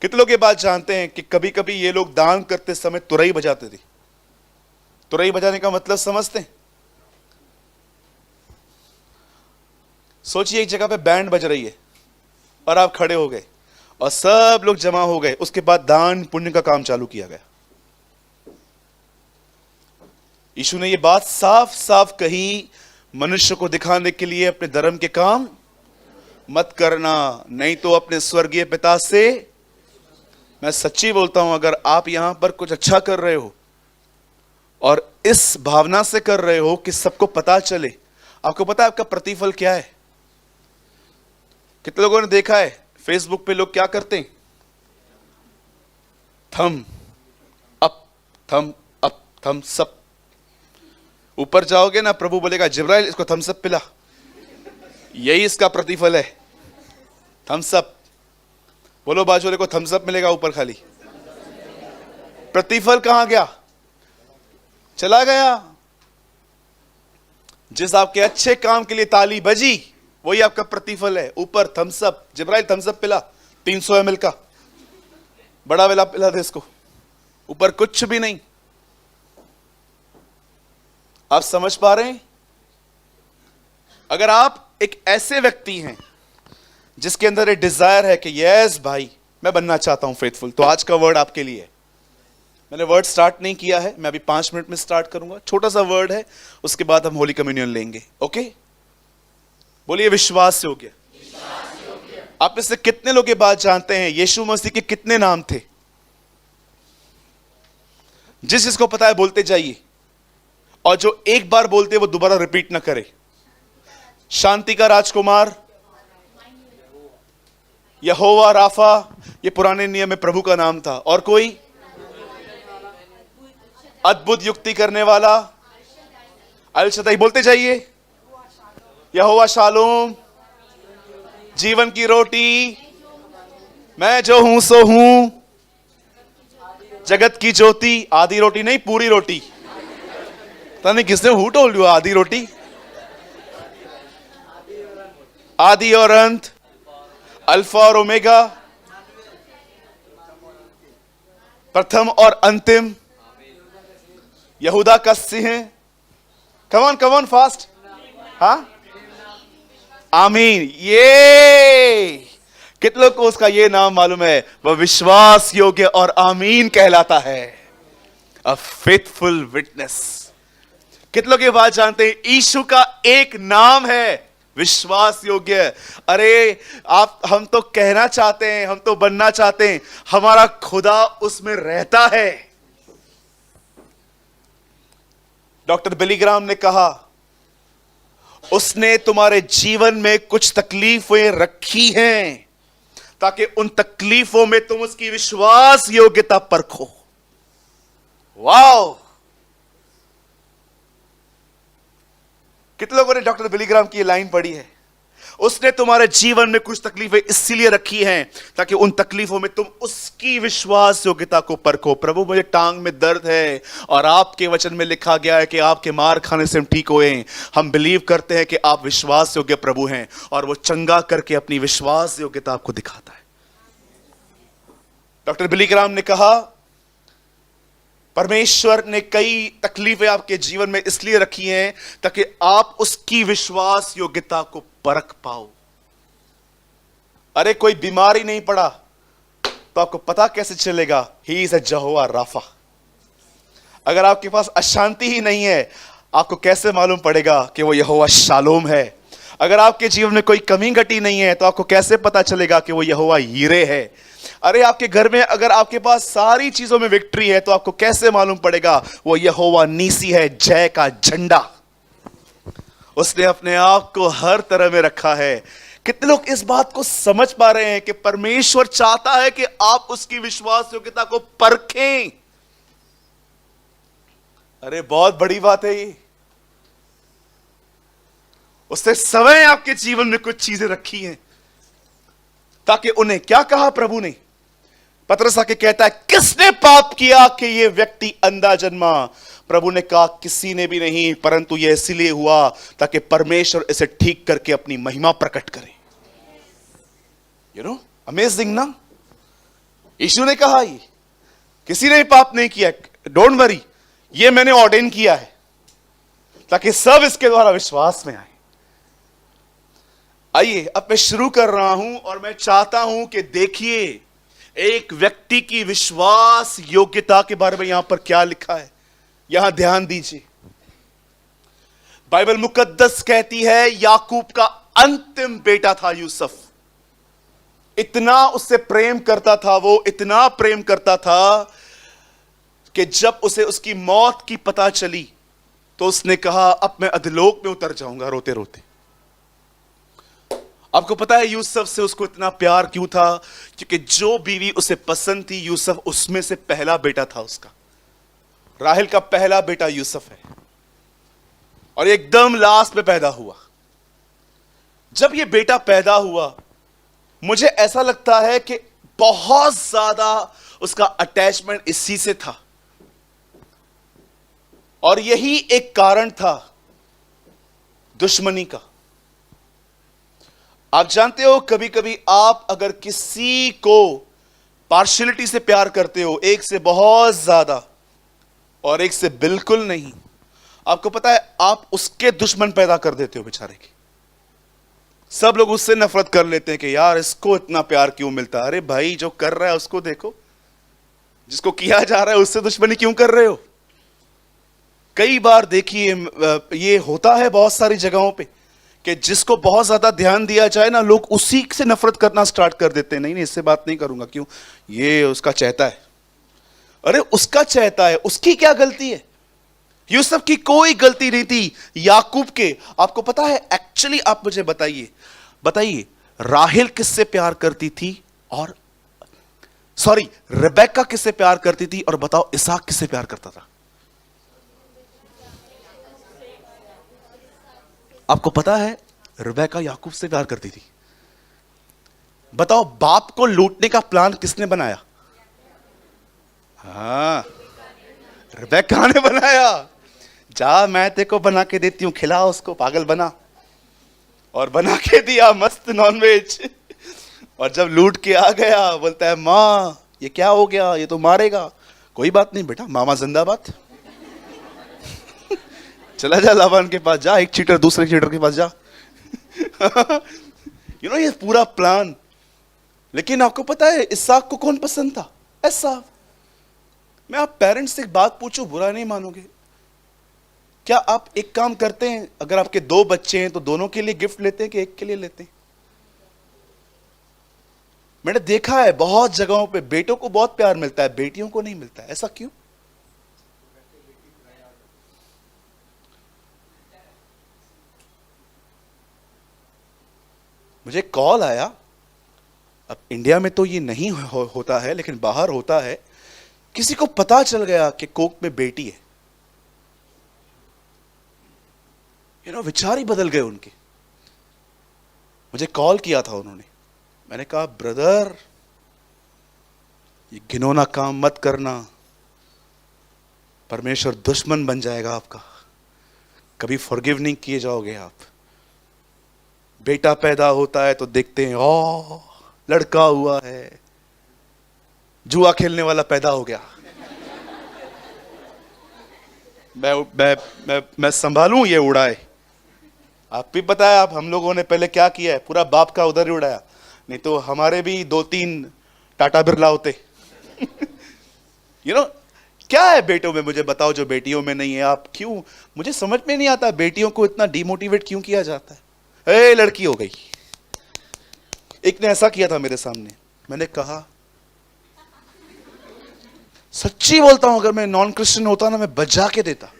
कितने लोग ये बात जानते हैं कि कभी कभी ये लोग दान करते समय तुरई बजाते थे। तुरई बजाने का मतलब समझते हैं? सोचिए एक जगह पे बैंड बज रही है और आप खड़े हो गए और सब लोग जमा हो गए, उसके बाद दान पुण्य का काम चालू किया गया। यीशु ने यह बात साफ साफ कही, मनुष्य को दिखाने के लिए अपने धर्म के काम मत करना, नहीं तो अपने स्वर्गीय पिता से। मैं सच्ची बोलता हूं, अगर आप यहां पर कुछ अच्छा कर रहे हो और इस भावना से कर रहे हो कि सबको पता चले, आपको पता है आपका प्रतिफल क्या है? कितने लोगों ने देखा है फेसबुक पे लोग क्या करते हैं? थम अप, थम अप, थम्स अप। ऊपर जाओगे ना, प्रभु बोलेगा जिब्राइल इसको थम्स अप पिला, यही इसका प्रतिफल है, थम्स अप। बोलो बाजू वाले को थम्स अप मिलेगा ऊपर खाली। प्रतिफल कहां गया? चला गया। जिस आपके अच्छे काम के लिए ताली बजी वही आपका प्रतिफल है। ऊपर थम्स अप, जिब्राइल थम्स अप पिला 300 ml का, बड़ा वाला पिला दे इसको, ऊपर कुछ भी नहीं। आप समझ पा रहे हैं? अगर आप एक ऐसे व्यक्ति हैं जिसके अंदर एक डिजायर है कि यस भाई मैं बनना चाहता हूं फेथफुल, तो आज का वर्ड आपके लिए है। मैंने वर्ड स्टार्ट नहीं किया है, मैं अभी 5 मिनट में स्टार्ट करूंगा। छोटा सा वर्ड है, उसके बाद हम होली कम्युनियन लेंगे। ओके, बोलिए विश्वास योग्य। आप में से कितने लोग ये बात जानते हैं यीशु मसीह के कितने नाम थे? जिसको पता है बोलते जाइए, और जो एक बार बोलते वो दोबारा रिपीट ना करे। शांति का राजकुमार, यहोवा राफा, ये पुराने नियम में प्रभु का नाम था। और कोई? अद्भुत युक्ति करने वाला, अल शदाई, बोलते जाइए। यहोवा शालोम, जीवन की रोटी, मैं जो हूं सो हूं, जगत की ज्योति। आधी रोटी नहीं, पूरी रोटी। पता नहीं किसने हु टोल्ड यू आधी रोटी? आदि और अंत, अल्फा और ओमेगा, प्रथम और अंतिम, यहूदा का सिंह। Come on fast. हाँ, आमीन। ये कितने लोग को उसका ये नाम मालूम है? वह विश्वास योग्य और आमीन कहलाता है, अ फेथफुल विटनेस। कितने लोग ये बात जानते हैं? यीशु का एक नाम है विश्वास योग्य। अरे हम तो कहना चाहते हैं, हम तो बनना चाहते हैं, हमारा खुदा उसमें रहता है। डॉक्टर बिली ग्राहम ने कहा, उसने तुम्हारे जीवन में कुछ तकलीफें रखी हैं ताकि उन तकलीफों में तुम उसकी विश्वास योग्यता परखो। वाओ! कितने लोगों ने डॉक्टर बिली ग्राहम की ये लाइन पढ़ी है? उसने तुम्हारे जीवन में कुछ तकलीफें इसलिए रखी हैं ताकि उन तकलीफों में तुम उसकी विश्वास योग्यता को परखो। प्रभु मुझे टांग में दर्द है और आपके वचन में लिखा गया है कि आपके मार खाने से हम ठीक हुए हैं। हम बिलीव करते हैं कि आप विश्वास योग्य प्रभु हैं और वो चंगा करके अपनी विश्वास योग्यता आपको दिखाता है। डॉक्टर बिली ग्राहम ने कहा, परमेश्वर ने कई तकलीफें आपके जीवन में इसलिए रखी हैं ताकि आप उसकी विश्वास योग्यता को परख पाओ। अरे कोई बीमारी नहीं पड़ा तो आपको पता कैसे चलेगा he is a Jehovah Rafa? अगर आपके पास अशांति ही नहीं है, आपको कैसे मालूम पड़ेगा कि वो यहोवा शालोम है? अगर आपके जीवन में कोई कमी घटी नहीं है तो आपको कैसे पता चलेगा कि वो यहोवा यीरे है? अरे आपके घर में अगर आपके पास सारी चीजों में विक्ट्री है तो आपको कैसे मालूम पड़ेगा वो यहोवा नीसी है, जय का झंडा। उसने अपने आप को हर तरह में रखा है। कितने लोग इस बात को समझ पा रहे हैं कि परमेश्वर चाहता है कि आप उसकी विश्वास योग्यता को परखें? अरे बहुत बड़ी बात है ये। उसने समय आपके जीवन में कुछ चीजें रखी हैं ताकि उन्हें, क्या कहा प्रभु ने? पतरस आके कहता है, किसने पाप किया कि यह व्यक्ति अंधा जन्मा? प्रभु ने कहा, किसी ने भी नहीं, परंतु यह इसलिए हुआ ताकि परमेश्वर इसे ठीक करके अपनी महिमा प्रकट करे। अमेजिंग ना? यीशु ने कहा, ये किसी ने पाप नहीं किया, डोंट वरी, ये मैंने ऑर्डेन किया है ताकि सब इसके द्वारा विश्वास में आए। आइए अब मैं शुरू कर रहा हूं और मैं चाहता हूं कि देखिए एक व्यक्ति की विश्वास योग्यता के बारे में यहां पर क्या लिखा है। यहां ध्यान दीजिए, बाइबल मुकद्दस कहती है याकूब का अंतिम बेटा था यूसुफ। इतना उससे प्रेम करता था वो, इतना प्रेम करता था कि जब उसे उसकी मौत की पता चली तो उसने कहा, अब मैं अधलोक में उतर जाऊंगा रोते रोते। आपको पता है यूसुफ से उसको इतना प्यार क्यों था? क्योंकि जो बीवी उसे पसंद थी यूसुफ उसमें से पहला बेटा था उसका। राहेल का पहला बेटा यूसुफ है और एकदम लास्ट में पैदा हुआ। जब यह बेटा पैदा हुआ मुझे ऐसा लगता है कि बहुत ज्यादा उसका अटैचमेंट इसी से था और यही एक कारण था दुश्मनी का। आप जानते हो कभी कभी आप अगर किसी को पार्शियलिटी से प्यार करते हो, एक से बहुत ज्यादा और एक से बिल्कुल नहीं, आपको पता है आप उसके दुश्मन पैदा कर देते हो बेचारे के। सब लोग उससे नफरत कर लेते हैं कि यार इसको इतना प्यार क्यों मिलता है। अरे भाई जो कर रहा है उसको देखो, जिसको किया जा रहा है उससे दुश्मनी क्यों कर रहे हो? कई बार देखिए ये होता है बहुत सारी जगहों पे कि जिसको बहुत ज्यादा ध्यान दिया जाए ना, लोग उसी से नफरत करना स्टार्ट कर देते हैं। नहीं इससे बात नहीं करूंगा, क्यों? ये उसका चहेता है। अरे उसका चहेता है, उसकी क्या गलती है? यूसुफ की कोई गलती नहीं थी। याकूब के, आपको पता है एक्चुअली, आप मुझे बताइए राहेल किससे प्यार करती थी और रिबेका किससे प्यार करती थी? और बताओ इसहाक किससे प्यार करता था? आपको पता है रिबेका याकूब से प्यार करती थी। बताओ बाप को लूटने का प्लान किसने बनाया? हाँ, रिबेका ने बनाया। जा मैं तेरे को बना के देती हूं, खिला उसको, पागल बना। और बना के दिया मस्त नॉनवेज। और जब लूट के आ गया बोलता है, मां ये क्या हो गया, ये तो मारेगा। कोई बात नहीं बेटा, मामा जिंदाबाद। चला जा लाबान के पास, जा, एक चीटर दूसरे चीटर के पास जा। ये पूरा प्लान। लेकिन आपको पता है इसहाक को कौन पसंद था? एसाव। मैं आप पेरेंट्स से एक बात पूछूं, बुरा नहीं मानोगे? क्या आप एक काम करते हैं, अगर आपके 2 बच्चे हैं तो दोनों के लिए गिफ्ट लेते हैं कि एक के लिए लेते हैं? मैंने देखा है बहुत जगहों पे बेटों को बहुत प्यार मिलता है, बेटियों को नहीं मिलता है। ऐसा क्यों? मुझे कॉल आया, अब इंडिया में तो ये नहीं होता है लेकिन बाहर होता है। किसी को पता चल गया कि कोक में बेटी है। विचार ही बदल गए उनके। मुझे कॉल किया था उन्होंने। मैंने कहा ब्रदर ये घिनौना काम मत करना, परमेश्वर दुश्मन बन जाएगा आपका, कभी फॉरगिव नहीं किए जाओगे आप। बेटा पैदा होता है तो देखते हैं ओ लड़का हुआ है, जुआ खेलने वाला पैदा हो गया। मैं संभालूं ये उड़ाए। आप भी पता है, आप हम लोगों ने पहले क्या किया है, पूरा बाप का उधर ही उड़ाया। नहीं तो हमारे भी 2-3 टाटा बिरला होते। क्या है बेटों में, मुझे बताओ, जो बेटियों में नहीं है। आप क्यों, मुझे समझ में नहीं आता बेटियों को इतना डिमोटिवेट क्यों किया जाता है। लड़की हो गई। एक ने ऐसा किया था मेरे सामने। मैंने कहा सच्ची बोलता हूं, अगर मैं नॉन क्रिश्चियन होता ना, मैं बजा के देता।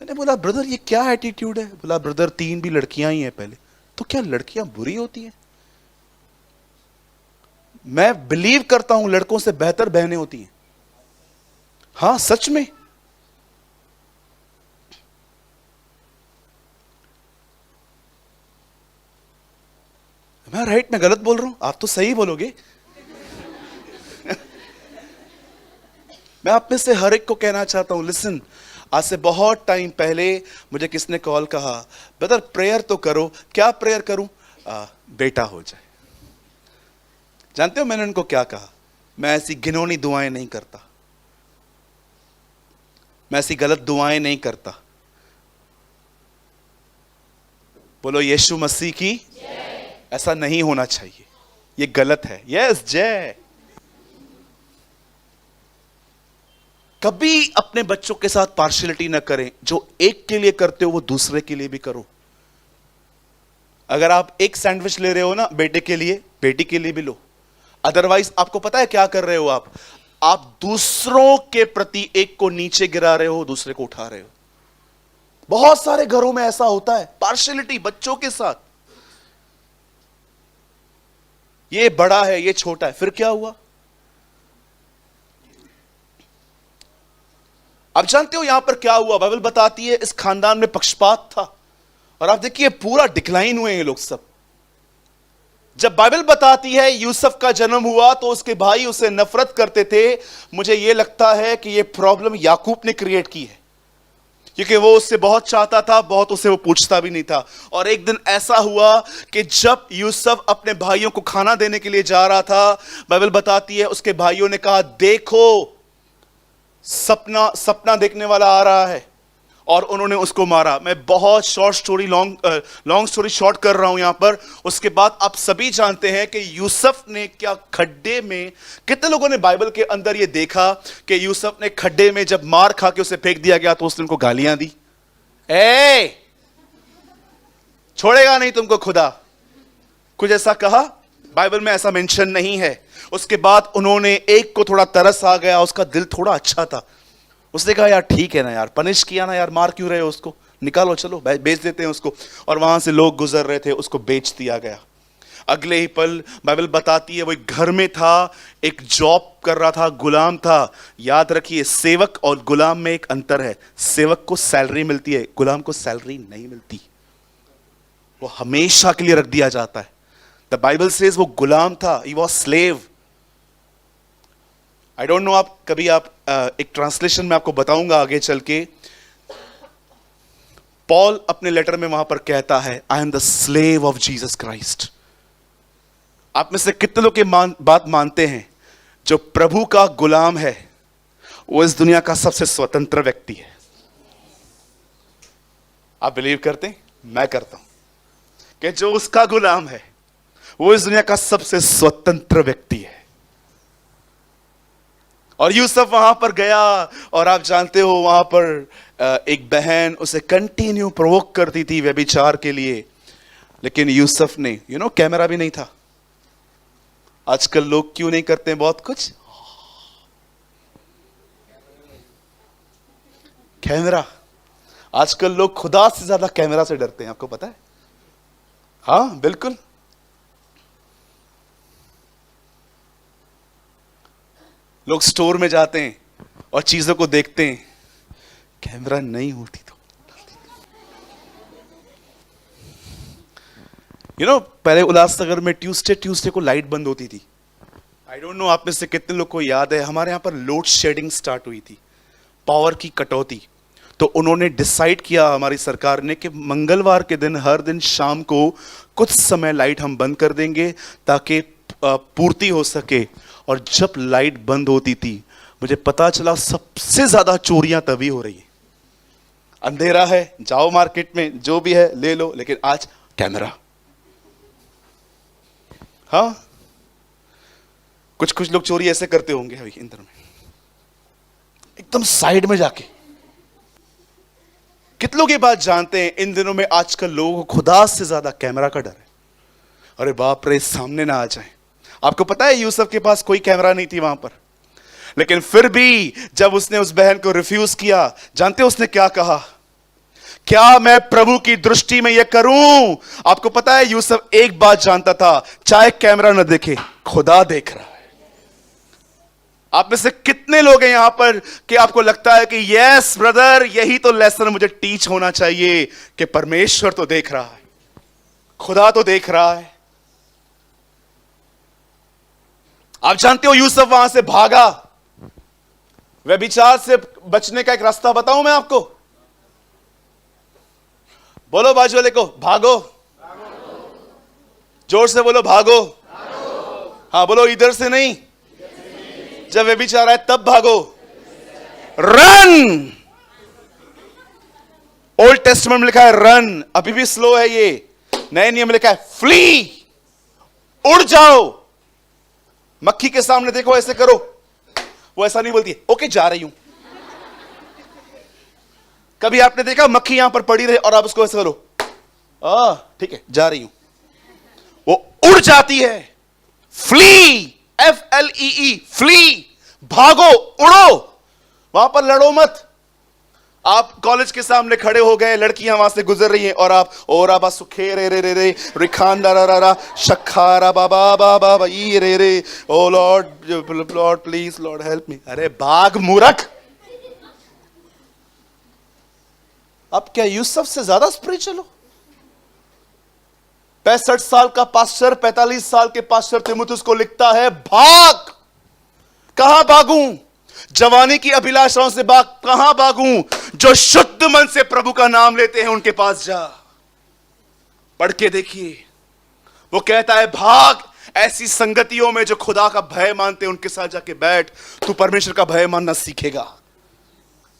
मैंने बोला ब्रदर ये क्या एटीट्यूड है? बोला ब्रदर 3 भी लड़कियां ही हैं पहले। तो क्या लड़कियां बुरी होती हैं? मैं बिलीव करता हूं लड़कों से बेहतर बहनें होती हैं। हां सच में। मैं राइट में गलत बोल रहा हूं? आप तो सही बोलोगे। मैं आप में से हर एक को कहना चाहता हूं, लिसन, आज से बहुत टाइम पहले मुझे किसने कॉल कहा, ब्रदर प्रेयर तो करो। क्या प्रेयर करूं? बेटा हो जाए। जानते हो मैंने उनको क्या कहा? मैं ऐसी घिनौनी दुआएं नहीं करता, मैं ऐसी गलत दुआएं नहीं करता। बोलो यीशु मसीह की ऐसा नहीं होना चाहिए, ये गलत है। यस जय। कभी अपने बच्चों के साथ पार्शियलिटी ना करें। जो एक के लिए करते हो वो दूसरे के लिए भी करो। अगर आप एक सैंडविच ले रहे हो ना बेटे के लिए, बेटी के लिए भी लो। अदरवाइज आपको पता है क्या कर रहे हो आप दूसरों के प्रति एक को नीचे गिरा रहे हो, दूसरे को उठा रहे हो। बहुत सारे घरों में ऐसा होता है, पार्शियलिटी बच्चों के साथ। ये बड़ा है, ये छोटा है, फिर क्या हुआ? अब जानते हो यहां पर क्या हुआ? बाइबल बताती है इस खानदान में पक्षपात था, और आप देखिए पूरा डिक्लाइन हुए ये लोग सब। जब बाइबल बताती है यूसुफ का जन्म हुआ तो उसके भाई उसे नफरत करते थे। मुझे यह लगता है कि यह प्रॉब्लम याकूब ने क्रिएट की है, क्योंकि वो उससे बहुत चाहता था, बहुत उसे वो पूछता भी नहीं था। और एक दिन ऐसा हुआ कि जब यूसुफ अपने भाइयों को खाना देने के लिए जा रहा था, बाइबल बताती है उसके भाइयों ने कहा देखो सपना देखने वाला आ रहा है, और उन्होंने उसको मारा। मैं बहुत लॉन्ग स्टोरी शॉर्ट कर रहा हूं यहां पर। उसके बाद आप सभी जानते हैं कि यूसुफ ने क्या खड्डे में, कितने लोगों ने बाइबल के अंदर यह देखा कि यूसुफ ने खड्डे में जब मार खा के उसे फेंक दिया गया तो उसने उनको गालियां दी, ए छोड़ेगा नहीं तुमको खुदा, कुछ ऐसा कहा? बाइबल में ऐसा मेंशन नहीं है। उसके बाद उन्होंने, एक को थोड़ा तरस आ गया, उसका दिल थोड़ा अच्छा था, उसने कहा यार ठीक है ना यार, पनिश किया ना यार, मार क्यों रहे हो उसको, निकालो चलो बेच देते हैं उसको। और वहां से लोग गुजर रहे थे, उसको बेच दिया गया। अगले ही पल बाइबल बताती है वो एक घर में था, एक जॉब कर रहा था, गुलाम था। याद रखिए सेवक और गुलाम में एक अंतर है। सेवक को सैलरी मिलती है, गुलाम को सैलरी नहीं मिलती, वो हमेशा के लिए रख दिया जाता है। द बाइबल सेज वो गुलाम था, he was slave. I don't know, आप कभी एक ट्रांसलेशन में आपको बताऊंगा आगे चल के। पॉल अपने लेटर में वहां पर कहता है I am the slave of Jesus Christ. आप में से कितने लोग बात मानते हैं जो प्रभु का गुलाम है वो इस दुनिया का सबसे स्वतंत्र व्यक्ति है? आप बिलीव करते हैं? मैं करता हूं कि जो उसका गुलाम है वो इस दुनिया का सबसे स्वतंत्र व्यक्ति है। और यूसुफ वहां पर गया, और आप जानते हो वहां पर एक बहन उसे कंटिन्यू प्रोवोक करती थी व्यभिचार के लिए, लेकिन यूसुफ ने, कैमरा भी नहीं था। आजकल लोग क्यों नहीं करते हैं बहुत कुछ? कैमरा। आजकल लोग खुदा से ज्यादा कैमरा से डरते हैं, आपको पता है? हाँ बिल्कुल। लोग स्टोर में जाते हैं और चीजों को देखते हैं, कैमरा नहीं होती तो पहले उल्लासनगर में ट्यूसडे को लाइट बंद होती थी। आई डोंट नो आप में से कितने लोग को याद है, हमारे यहां पर लोड शेडिंग स्टार्ट हुई थी, पावर की कटौती। तो उन्होंने डिसाइड किया हमारी सरकार ने कि मंगलवार के दिन हर दिन शाम को कुछ समय लाइट हम बंद कर देंगे ताकि पूर्ति हो सके। और जब लाइट बंद होती थी मुझे पता चला सबसे ज्यादा चोरियां तभी हो रही है। अंधेरा है, जाओ मार्केट में जो भी है ले लो, लेकिन आज कैमरा। हाँ कुछ लोग चोरी ऐसे करते होंगे अभी इंदर में, एकदम साइड में जाके। कितने लोग ये बात जानते हैं इन दिनों में आजकल लोगों को खुदा से ज्यादा कैमरा का डर है। अरे बाप रे, सामने ना आ जाए। आपको पता है यूसुफ के पास कोई कैमरा नहीं थी वहां पर, लेकिन फिर भी जब उसने उस बहन को रिफ्यूज किया, जानते हो उसने क्या कहा? क्या मैं प्रभु की दृष्टि में यह करूं? आपको पता है यूसुफ एक बात जानता था, चाहे कैमरा न देखे, खुदा देख रहा है। आप में से कितने लोग हैं यहां पर कि आपको लगता है कि यस ब्रदर, यही तो लेसन मुझे टीच होना चाहिए कि परमेश्वर तो देख रहा है, खुदा तो देख रहा है। आप जानते हो यूसुफ वहां से भागा। व्यभिचार से बचने का एक रास्ता बताऊं मैं आपको? बोलो बाजू वाले को, भागो। जोर से बोलो, भागो। हाँ बोलो, इधर से नहीं, जब व्यभिचार आए तब भागो। रन। ओल्ड टेस्टमेंट में लिखा है रन, अभी भी स्लो है ये। नए नियम में लिखा है फ्ली, उड़ जाओ। मक्खी के सामने देखो, ऐसे करो, वो ऐसा नहीं बोलती ओके जा रही हूं। कभी आपने देखा मक्खी यहां पर पड़ी रहे और आप उसको ऐसे करो, ठीक है जा रही हूं, वो उड़ जाती है। फ्ली, FLEE, फ्ली, भागो, उड़ो, वहां पर लड़ो मत। आप कॉलेज के सामने खड़े हो गए, लड़कियां वहां से गुजर रही हैं और आप ओरा बा सुखे रे रे रे रे रिखान रा रा रा शखारा बाबा बाबा ई रे रे, oh lord lord please lord help me. अरे भाग मूर्ख। अब क्या यूसुफ से ज्यादा स्पिरिचुअल हो? 65 साल का पास्टर 45 साल के पास्टर तीमुथियुस को लिखता है, भाग। कहां भागूं? जवानी की अभिलाषाओं से कहां भागूं? जो शुद्ध मन से प्रभु का नाम लेते हैं उनके पास जा। पढ़ के देखिए, वो कहता है भाग ऐसी संगतियों में जो खुदा का भय मानते हैं, उनके साथ जाके बैठ, तू परमेश्वर का भय मानना सीखेगा।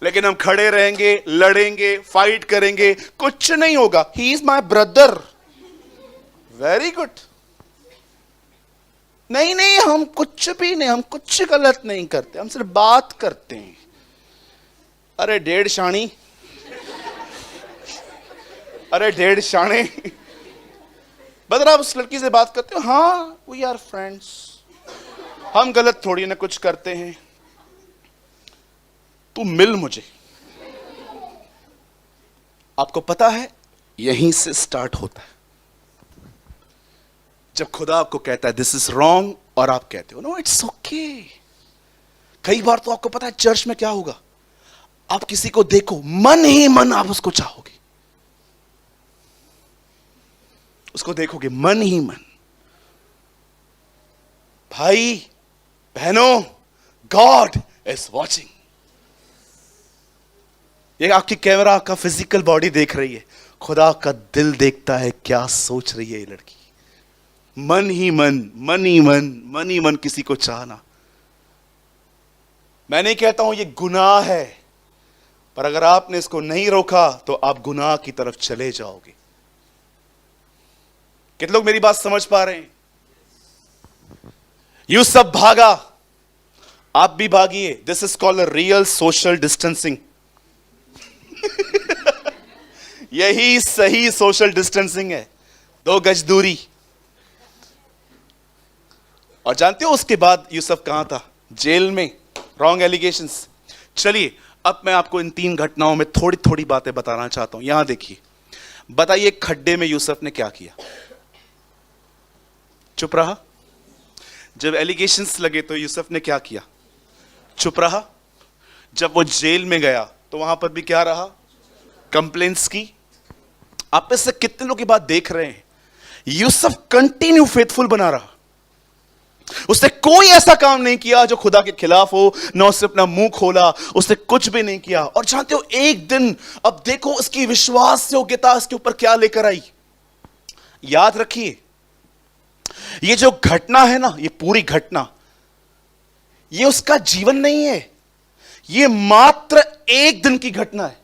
लेकिन हम खड़े रहेंगे, लड़ेंगे, फाइट करेंगे, कुछ नहीं होगा। He is my brother, very good. नहीं नहीं, हम कुछ भी नहीं, हम कुछ गलत नहीं करते, हम सिर्फ बात करते हैं। अरे डेढ़ शाणी, अरे डेढ़ शाणे, बदर आप उस लड़की से बात करते हो, हाँ वी आर फ्रेंड्स, हम गलत थोड़ी ना कुछ करते हैं, तू मिल मुझे। आपको पता है यहीं से स्टार्ट होता है। जब खुदा आपको कहता है दिस इज रॉन्ग और आप कहते हो नो इट्स ओके। कई बार तो आपको पता है चर्च में क्या होगा, आप किसी को देखो, मन ही मन आप उसको चाहोगे, उसको देखोगे मन ही मन। भाई बहनों, गॉड इज वॉचिंग। ये आपकी कैमरा, आपका फिजिकल बॉडी देख रही है, खुदा का दिल देखता है क्या सोच रही है ये लड़की। मन ही मन, मन ही मन, मन ही मन किसी को चाहना। मैं नहीं कहता हूं ये गुनाह है, पर अगर आपने इसको नहीं रोका तो आप गुनाह की तरफ चले जाओगे। कितने लोग मेरी बात समझ पा रहे हैं? यूसुफ भागा, आप भी भागिए। This is called a real social distancing. यही सही सोशल डिस्टेंसिंग है, 2 गज दूरी। और जानते हो उसके बाद यूसुफ कहां था? जेल में, रॉन्ग एलिगेशंस। चलिए अब मैं आपको इन 3 घटनाओं में थोड़ी थोड़ी बातें बताना चाहता हूं। यहां देखिए, बताइए खड्डे में यूसुफ ने क्या किया? चुप रहा। जब एलिगेशंस लगे तो यूसुफ ने क्या किया? चुप रहा। जब वो जेल में गया तो वहां पर भी क्या रहा? कंप्लेंट्स की। आप में से कितने लोग की बात देख रहे हैं? यूसुफ कंटिन्यू फेथफुल बना रहा, उसने कोई ऐसा काम नहीं किया जो खुदा के खिलाफ हो, ना उसने अपना मुंह खोला, उसने कुछ भी नहीं किया। और जानते हो एक दिन, अब देखो उसकी विश्वास योग्यता इसके ऊपर क्या लेकर आई। याद रखिए, ये जो घटना है ना, ये पूरी घटना, ये उसका जीवन नहीं है, ये मात्र एक दिन की घटना है।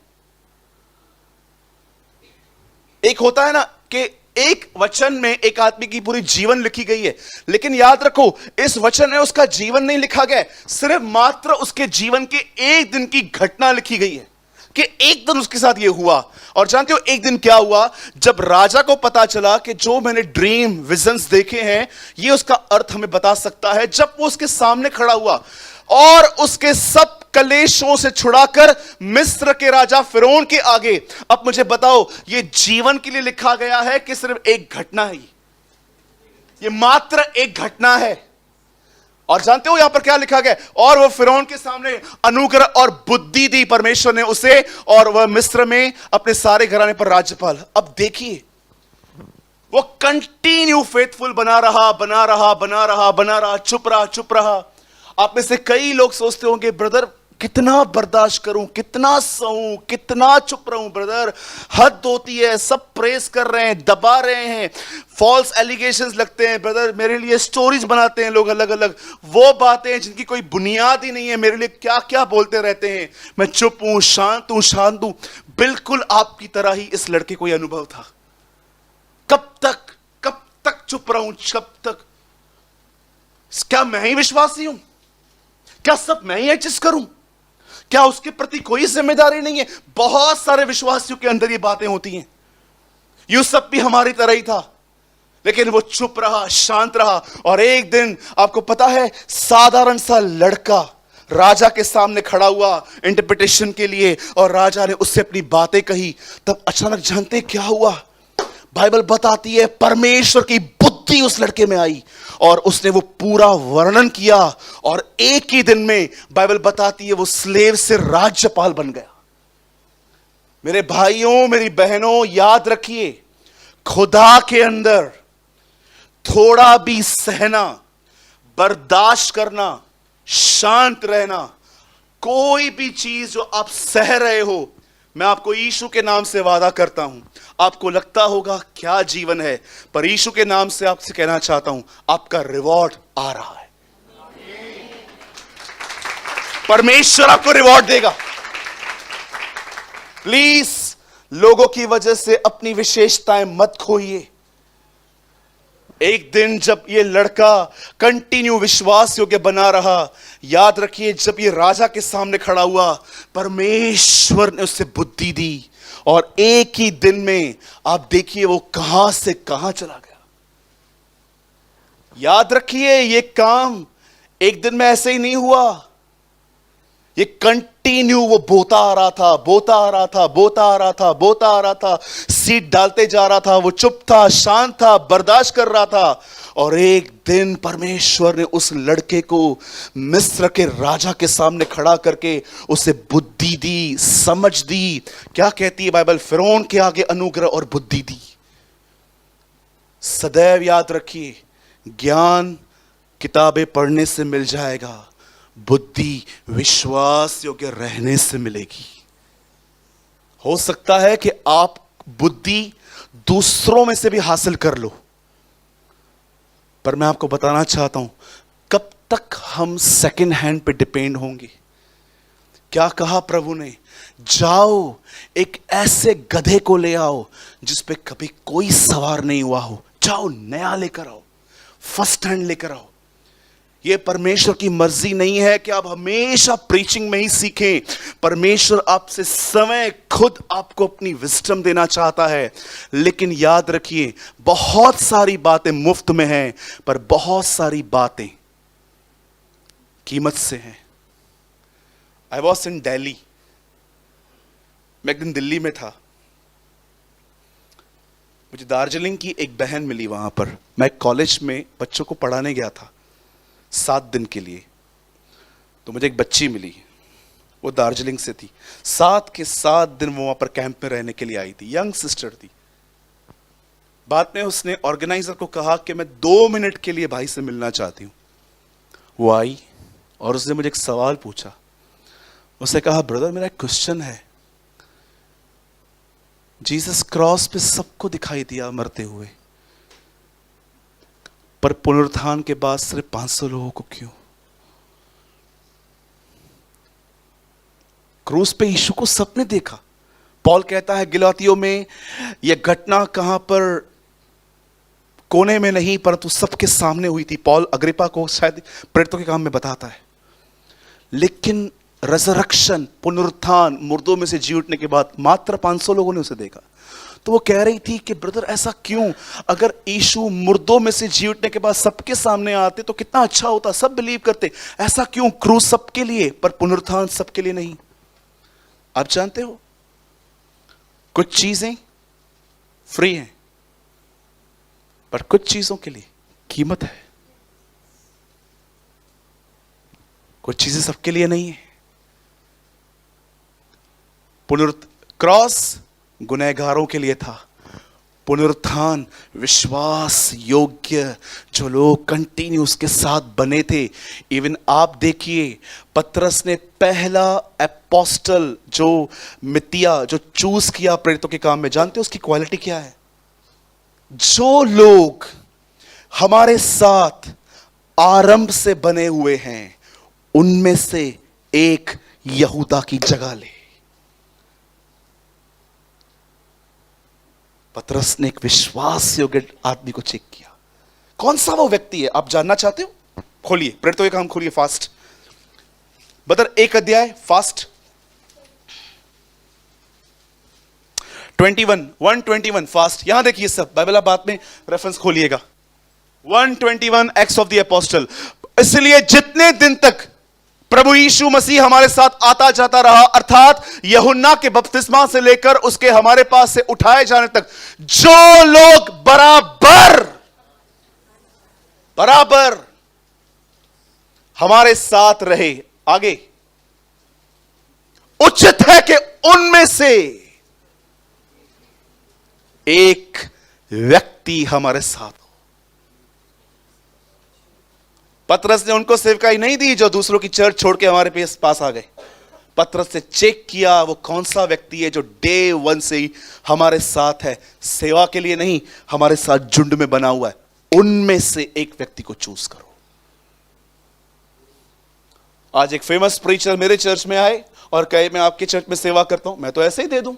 एक होता है ना कि एक वचन में एक आदमी की पूरी जीवन लिखी गई है, लेकिन याद रखो इस वचन में उसका जीवन नहीं लिखा गया, सिर्फ मात्र उसके जीवन के एक दिन की घटना लिखी गई है कि एक दिन उसके साथ यह हुआ। और जानते हो एक दिन क्या हुआ? जब राजा को पता चला कि जो मैंने ड्रीम विजन्स देखे हैं ये उसका अर्थ हमें बता सकता है, जब वो उसके सामने खड़ा हुआ, और उसके सब कलेशों से छुड़ाकर मिस्र के राजा फिरौन के आगे। अब मुझे बताओ, यह जीवन के लिए लिखा गया है कि सिर्फ एक घटना है? यह मात्र एक घटना है। और जानते हो यहां पर क्या लिखा गया? और वह फिरौन के सामने अनुग्रह और बुद्धि दी परमेश्वर ने उसे, और वह मिस्र में अपने सारे घराने पर राज्यपाल। अब देखिए, वो कंटिन्यू फेथफुल बना रहा, बना रहा, बना रहा, बना रहा, चुप रहा, चुप रहा। आप में से कई लोग सोचते होंगे, ब्रदर कितना बर्दाश्त करूं, कितना सहूं, कितना चुप रहूं ब्रदर, हद होती है, सब प्रेस कर रहे हैं, दबा रहे हैं, फॉल्स एलिगेशंस लगते हैं ब्रदर, मेरे लिए स्टोरीज बनाते हैं लोग अलग अलग, वो बातें जिनकी कोई बुनियाद ही नहीं है, मेरे लिए क्या क्या बोलते रहते हैं, मैं चुप हूं, शांत हूं, शांत हूं। बिल्कुल आपकी तरह ही इस लड़के को यह अनुभव था। कब तक चुप रहूं, कब तक? क्या मैं ही विश्वासी हूं? क्या सब मैं ही एडजस्ट करूं? क्या उसके प्रति कोई जिम्मेदारी नहीं है? बहुत सारे विश्वासियों के अंदर ये बातें होती हैं। यूसुफ भी हमारी तरह ही था, लेकिन वो चुप रहा, शांत रहा। और एक दिन आपको पता है, साधारण सा लड़का राजा के सामने खड़ा हुआ इंटरप्रिटेशन के लिए, और राजा ने उससे अपनी बातें कही। तब अचानक जानते क्या हुआ? बाइबल बताती है परमेश्वर की बुद्धि उस लड़के में आई और उसने वो पूरा वर्णन किया, और एक ही दिन में बाइबल बताती है वो स्लेव से राज्यपाल बन गया। मेरे भाइयों, मेरी बहनों, याद रखिए, खुदा के अंदर थोड़ा भी सहना, बर्दाश्त करना, शांत रहना, कोई भी चीज जो आप सह रहे हो, मैं आपको यीशु के नाम से वादा करता हूं, आपको लगता होगा क्या जीवन है, पर यीशु के नाम से आपसे कहना चाहता हूं, आपका रिवॉर्ड आ रहा है। परमेश्वर आपको रिवॉर्ड देगा। प्लीज लोगों की वजह से अपनी विशेषताएं मत खोइए। एक दिन जब ये लड़का कंटिन्यू विश्वास योग्य बना रहा, याद रखिए, जब ये राजा के सामने खड़ा हुआ, परमेश्वर ने उसे बुद्धि दी, और एक ही दिन में आप देखिए वो कहां से कहां चला गया। याद रखिए, ये काम एक दिन में ऐसे ही नहीं हुआ। ये कंटिन्यू वो बोता आ रहा था, बोता आ रहा था, बोता आ रहा था, बोता आ रहा था, सीट डालते जा रहा था। वो चुप था, शांत था, बर्दाश्त कर रहा था। और एक दिन परमेश्वर ने उस लड़के को मिस्र के राजा के सामने खड़ा करके उसे बुद्धि दी, समझ दी। क्या कहती है बाइबल? फिरौन के आगे अनुग्रह और बुद्धि दी। सदैव याद रखिए, ज्ञान किताबें पढ़ने से मिल जाएगा, बुद्धि विश्वास योग्य रहने से मिलेगी। हो सकता है कि आप बुद्धि दूसरों में से भी हासिल कर लो, पर मैं आपको बताना चाहता हूं, कब तक हम सेकंड हैंड पे डिपेंड होंगे? क्या कहा प्रभु ने? जाओ एक ऐसे गधे को ले आओ जिस पे कभी कोई सवार नहीं हुआ हो, जाओ नया लेकर आओ, फर्स्ट हैंड लेकर आओ। यह परमेश्वर की मर्जी नहीं है कि आप हमेशा प्रीचिंग में ही सीखें। परमेश्वर आपसे समय खुद आपको अपनी विजडम देना चाहता है, लेकिन याद रखिए, बहुत सारी बातें मुफ्त में हैं, पर बहुत सारी बातें कीमत से हैं। आई वॉज इन दिल्ली, मैं एक दिन दिल्ली में था। मुझे दार्जिलिंग की एक बहन मिली वहां पर। मैं कॉलेज में बच्चों को पढ़ाने गया था 7 दिन के लिए। तो मुझे एक बच्ची मिली, वो दार्जिलिंग से थी। 7 के 7 दिन वो वहां पर कैंप में रहने के लिए आई थी, यंग सिस्टर थी। बाद में उसने ऑर्गेनाइजर को कहा कि मैं 2 मिनट के लिए भाई से मिलना चाहती हूं। वो आई और उसने मुझे एक सवाल पूछा। उसने कहा, ब्रदर मेरा एक क्वेश्चन है, जीसस क्रॉस पे सबको दिखाई दिया मरते हुए, पर पुनरुत्थान के बाद सिर्फ 500 लोगों को क्यों? क्रूस पे यीशु को सबने देखा। पॉल कहता है गलातियों में, यह घटना कहां पर कोने में नहीं परंतु सबके सामने हुई थी। पॉल अग्रिप्पा को शायद प्रेरितों के काम में बताता है। लेकिन रिजरेक्शन, पुनरुत्थान, मुर्दों में से जी उठने के बाद मात्र 500 लोगों ने उसे देखा। तो वो कह रही थी कि ब्रदर ऐसा क्यों, अगर यीशु मुर्दों में से जी उठने के बाद सबके सामने आते तो कितना अच्छा होता, सब बिलीव करते, ऐसा क्यों क्रूस सबके लिए पर पुनरुत्थान सबके लिए नहीं। आप जानते हो कुछ चीजें फ्री हैं पर कुछ चीजों के लिए कीमत है, कुछ चीजें सबके लिए नहीं है। क्रॉस गुनहगारों के लिए था, पुनरुत्थान विश्वास योग्य जो लोग कंटिन्यू उसके साथ बने थे। इवन आप देखिए पतरस ने पहला एपोस्टल जो मितिया जो चूज किया प्रेरितों के काम में, जानते हो उसकी क्वालिटी क्या है? जो लोग हमारे साथ आरंभ से बने हुए हैं उनमें से एक यहूदा की जगह ले। पतरस ने एक विश्वास योग्य आदमी को चेक किया। कौन सा वो व्यक्ति है आप जानना चाहते हो? खोलिए प्रेरितों के काम, खोलिए फास्ट बदर 1 अध्याय, फास्ट 121 फास्ट। यहां देखिए सब बाइबल, आप बाद में रेफरेंस खोलिएगा। 121 एक्ट्स ऑफ द अपोस्टल। इसलिए जितने दिन तक प्रभु यीशु मसीह हमारे साथ आता जाता रहा, अर्थात यूहन्ना के बपतिस्मा से लेकर उसके हमारे पास से उठाए जाने तक, जो लोग बराबर हमारे साथ रहे, आगे उचित है कि उनमें से एक व्यक्ति हमारे साथ हो। पतरस ने उनको सेवकाई नहीं दी जो दूसरों की चर्च छोड़ के हमारे पास आ गए। पतरस ने चेक किया वो कौन सा व्यक्ति है जो डे 1 से ही हमारे साथ है, सेवा के लिए नहीं, हमारे साथ झुंड में बना हुआ है। उनमें से एक व्यक्ति को चूज करो। आज एक फेमस प्रीचर मेरे चर्च में आए और कहे मैं आपके चर्च में सेवा करता हूं, मैं तो ऐसे ही दे दूं।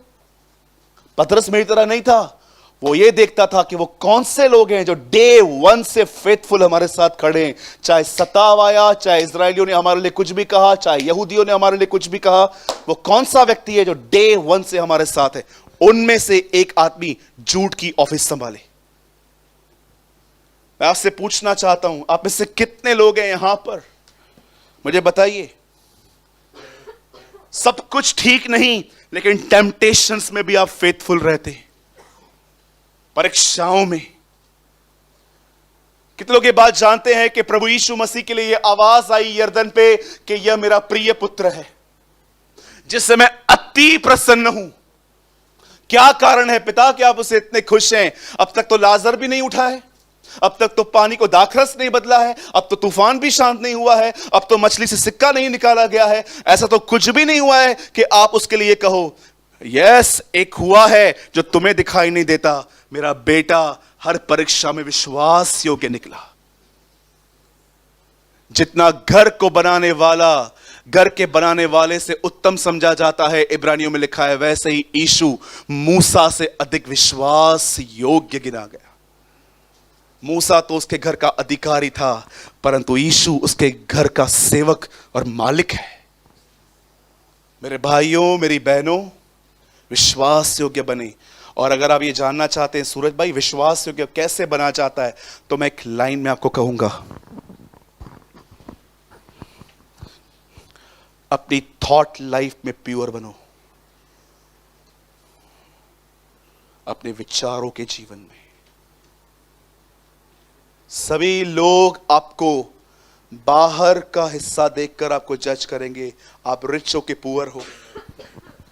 पतरस मेरी तरह नहीं था, वो ये देखता था कि वो कौन से लोग हैं जो डे 1 से फेथफुल हमारे साथ खड़े हैं, चाहे सताव आया, चाहे इजरायलियों ने हमारे लिए कुछ भी कहा, चाहे यहूदियों ने हमारे लिए कुछ भी कहा, वो कौन सा व्यक्ति है जो डे 1 से हमारे साथ है। उनमें से एक आदमी झूठ की ऑफिस संभाले। मैं आपसे पूछना चाहता हूं, आप में से कितने लोग हैं यहां पर, मुझे बताइए। सब कुछ ठीक नहीं, लेकिन टेम्पटेशंस में भी आप फेथफुल रहते हैं। परीक्षाओं में कितने लोग ये बात जानते हैं कि प्रभु यीशु मसीह के लिए ये आवाज आई यरदन पे कि यह मेरा प्रिय पुत्र है जिससे मैं अति प्रसन्न हूं। क्या कारण है पिता कि आप उसे इतने खुश हैं? अब तक तो लाजर भी नहीं उठा है, अब तक तो पानी को दाखरस नहीं बदला है, अब तो तूफान भी शांत नहीं हुआ है, अब तो मछली से सिक्का नहीं निकाला गया है, ऐसा तो कुछ भी नहीं हुआ है कि आप उसके लिए कहो यस एक हुआ है जो तुम्हें दिखाई नहीं देता, मेरा बेटा हर परीक्षा में विश्वास योग्य निकला। जितना घर के बनाने वाले से उत्तम समझा जाता है, इब्रानियों में लिखा है, वैसे ही यीशु मूसा से अधिक विश्वास योग्य गिना गया। मूसा तो उसके घर का अधिकारी था, परंतु यीशु उसके घर का सेवक और मालिक है। मेरे भाइयों मेरी बहनों, विश्वास योग्य बने। और अगर आप ये जानना चाहते हैं सूरज भाई विश्वास योग्य कैसे बना जाता है, तो मैं एक लाइन में आपको कहूंगा, अपनी थॉट लाइफ में प्योर बनो, अपने विचारों के जीवन में। सभी लोग आपको बाहर का हिस्सा देखकर आपको जज करेंगे, आप रिच हो के पुअर हो,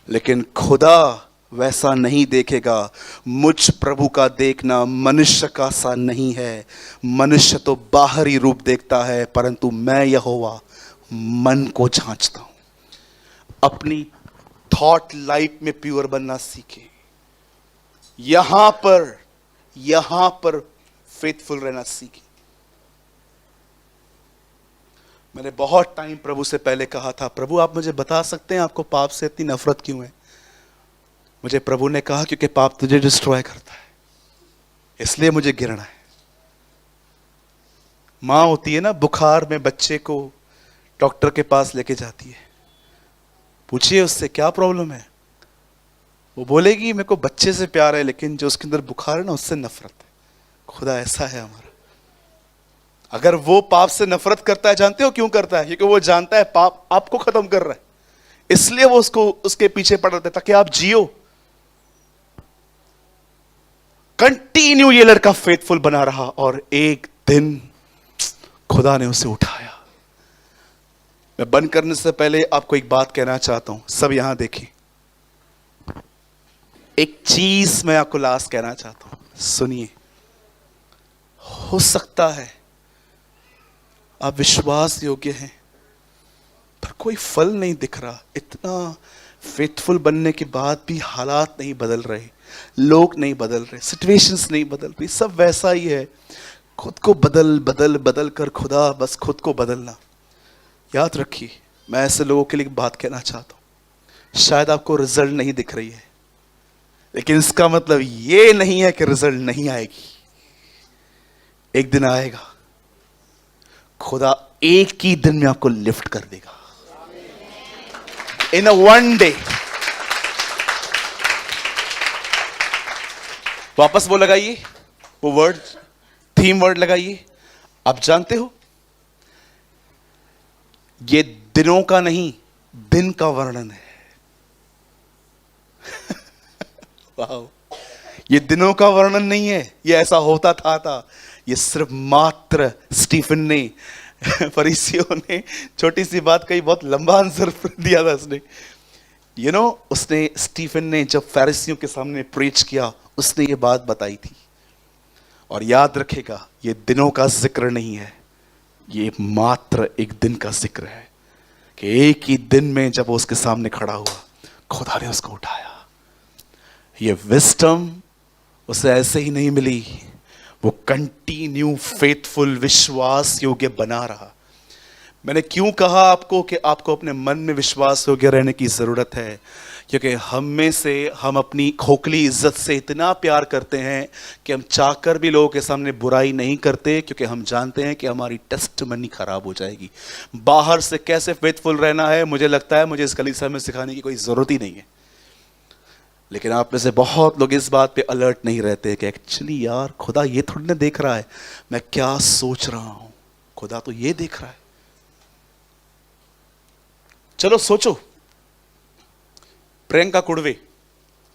लेकिन खुदा वैसा नहीं देखेगा। मुझ प्रभु का देखना मनुष्य का सा नहीं है। मनुष्य तो बाहरी रूप देखता है, परंतु मैं यहोवा मन को जांचता हूं। अपनी थॉट लाइफ में प्योर बनना सीखे, यहां पर फेथफुल रहना सीखे। मैंने बहुत टाइम प्रभु से पहले कहा था, प्रभु आप मुझे बता सकते हैं आपको पाप से इतनी नफरत क्यों है? मुझे प्रभु ने कहा क्योंकि पाप तुझे डिस्ट्रॉय करता है, इसलिए मुझे गिरना है। मां होती है ना, बुखार में बच्चे को डॉक्टर के पास लेके जाती है, पूछिए उससे क्या प्रॉब्लम है, वो बोलेगी मेरे को बच्चे से प्यार है, लेकिन जो उसके अंदर बुखार है ना उससे नफरत है। खुदा ऐसा है हमारा। अगर वो पाप से नफरत करता है, जानते हो क्यों करता है? क्योंकि वो जानता है पाप आपको खत्म कर रहा है, इसलिए वो उसको उसके पीछे पड़ रहा है ताकि आप जियो। कंटिन्यू ये लड़का फेथफुल बना रहा और एक दिन खुदा ने उसे उठाया। मैं बंद करने से पहले आपको एक बात कहना चाहता हूं, सब यहां देखें। एक चीज मैं आपको लास्ट कहना चाहता हूं, सुनिए। हो सकता है आप विश्वास योग्य हैं पर कोई फल नहीं दिख रहा। इतना फेथफुल बनने के बाद भी हालात नहीं बदल रहे, लोग नहीं बदल रहे, सिचुएशंस नहीं बदल रही, सब वैसा ही है। खुद को बदल बदल बदल कर खुदा बस खुद को बदलना। याद रखिए, मैं ऐसे लोगों के लिए बात कहना चाहता हूं। शायद आपको रिजल्ट नहीं दिख रही है, लेकिन इसका मतलब ये नहीं है कि रिजल्ट नहीं आएगी। एक दिन आएगा, खुदा एक ही दिन में आपको लिफ्ट कर देगा। इन अ वन डे। वापस वो लगाइए, वो वर्ड, थीम वर्ड लगाइए। आप जानते हो ये दिनों का नहीं, दिन का वर्णन है। वाह, ये दिनों का वर्णन नहीं है, ये ऐसा होता था। ये सिर्फ मात्र स्टीफन ने, फरीसियों ने छोटी सी बात कही, बहुत लंबा आंसर दिया था उसने। उसने, स्टीफन ने जब फरीसियों के सामने प्रीच किया, उसने ये बात बताई थी। और याद रखेगा, ये दिनों का जिक्र नहीं है, ये मात्र एक दिन का जिक्र है कि एक ही दिन में जब वो उसके सामने खड़ा हुआ, खुदा ने उसको उठाया। ये विस्डम उसे ऐसे ही नहीं मिली, वो कंटिन्यू फेथफुल, विश्वास योग्य बना रहा। मैंने क्यों कहा आपको कि आपको अपने मन में विश्वास योग्य रहने की जरूरत है? क्योंकि हम अपनी खोखली इज्जत से इतना प्यार करते हैं कि हम चाहकर भी लोगों के सामने बुराई नहीं करते, क्योंकि हम जानते हैं कि हमारी टेस्टमनी खराब हो जाएगी। बाहर से कैसे फेथफुल रहना है, मुझे लगता है मुझे इस कलीसिया में सिखाने की कोई जरूरत ही नहीं है। लेकिन आप में से बहुत लोग इस बात पे अलर्ट नहीं रहते कि एक्चुअली यार, खुदा ये थोड़ी ना देख रहा है मैं क्या सोच रहा हूं, खुदा तो ये देख रहा है। चलो सोचो, प्रियंका कुड़वे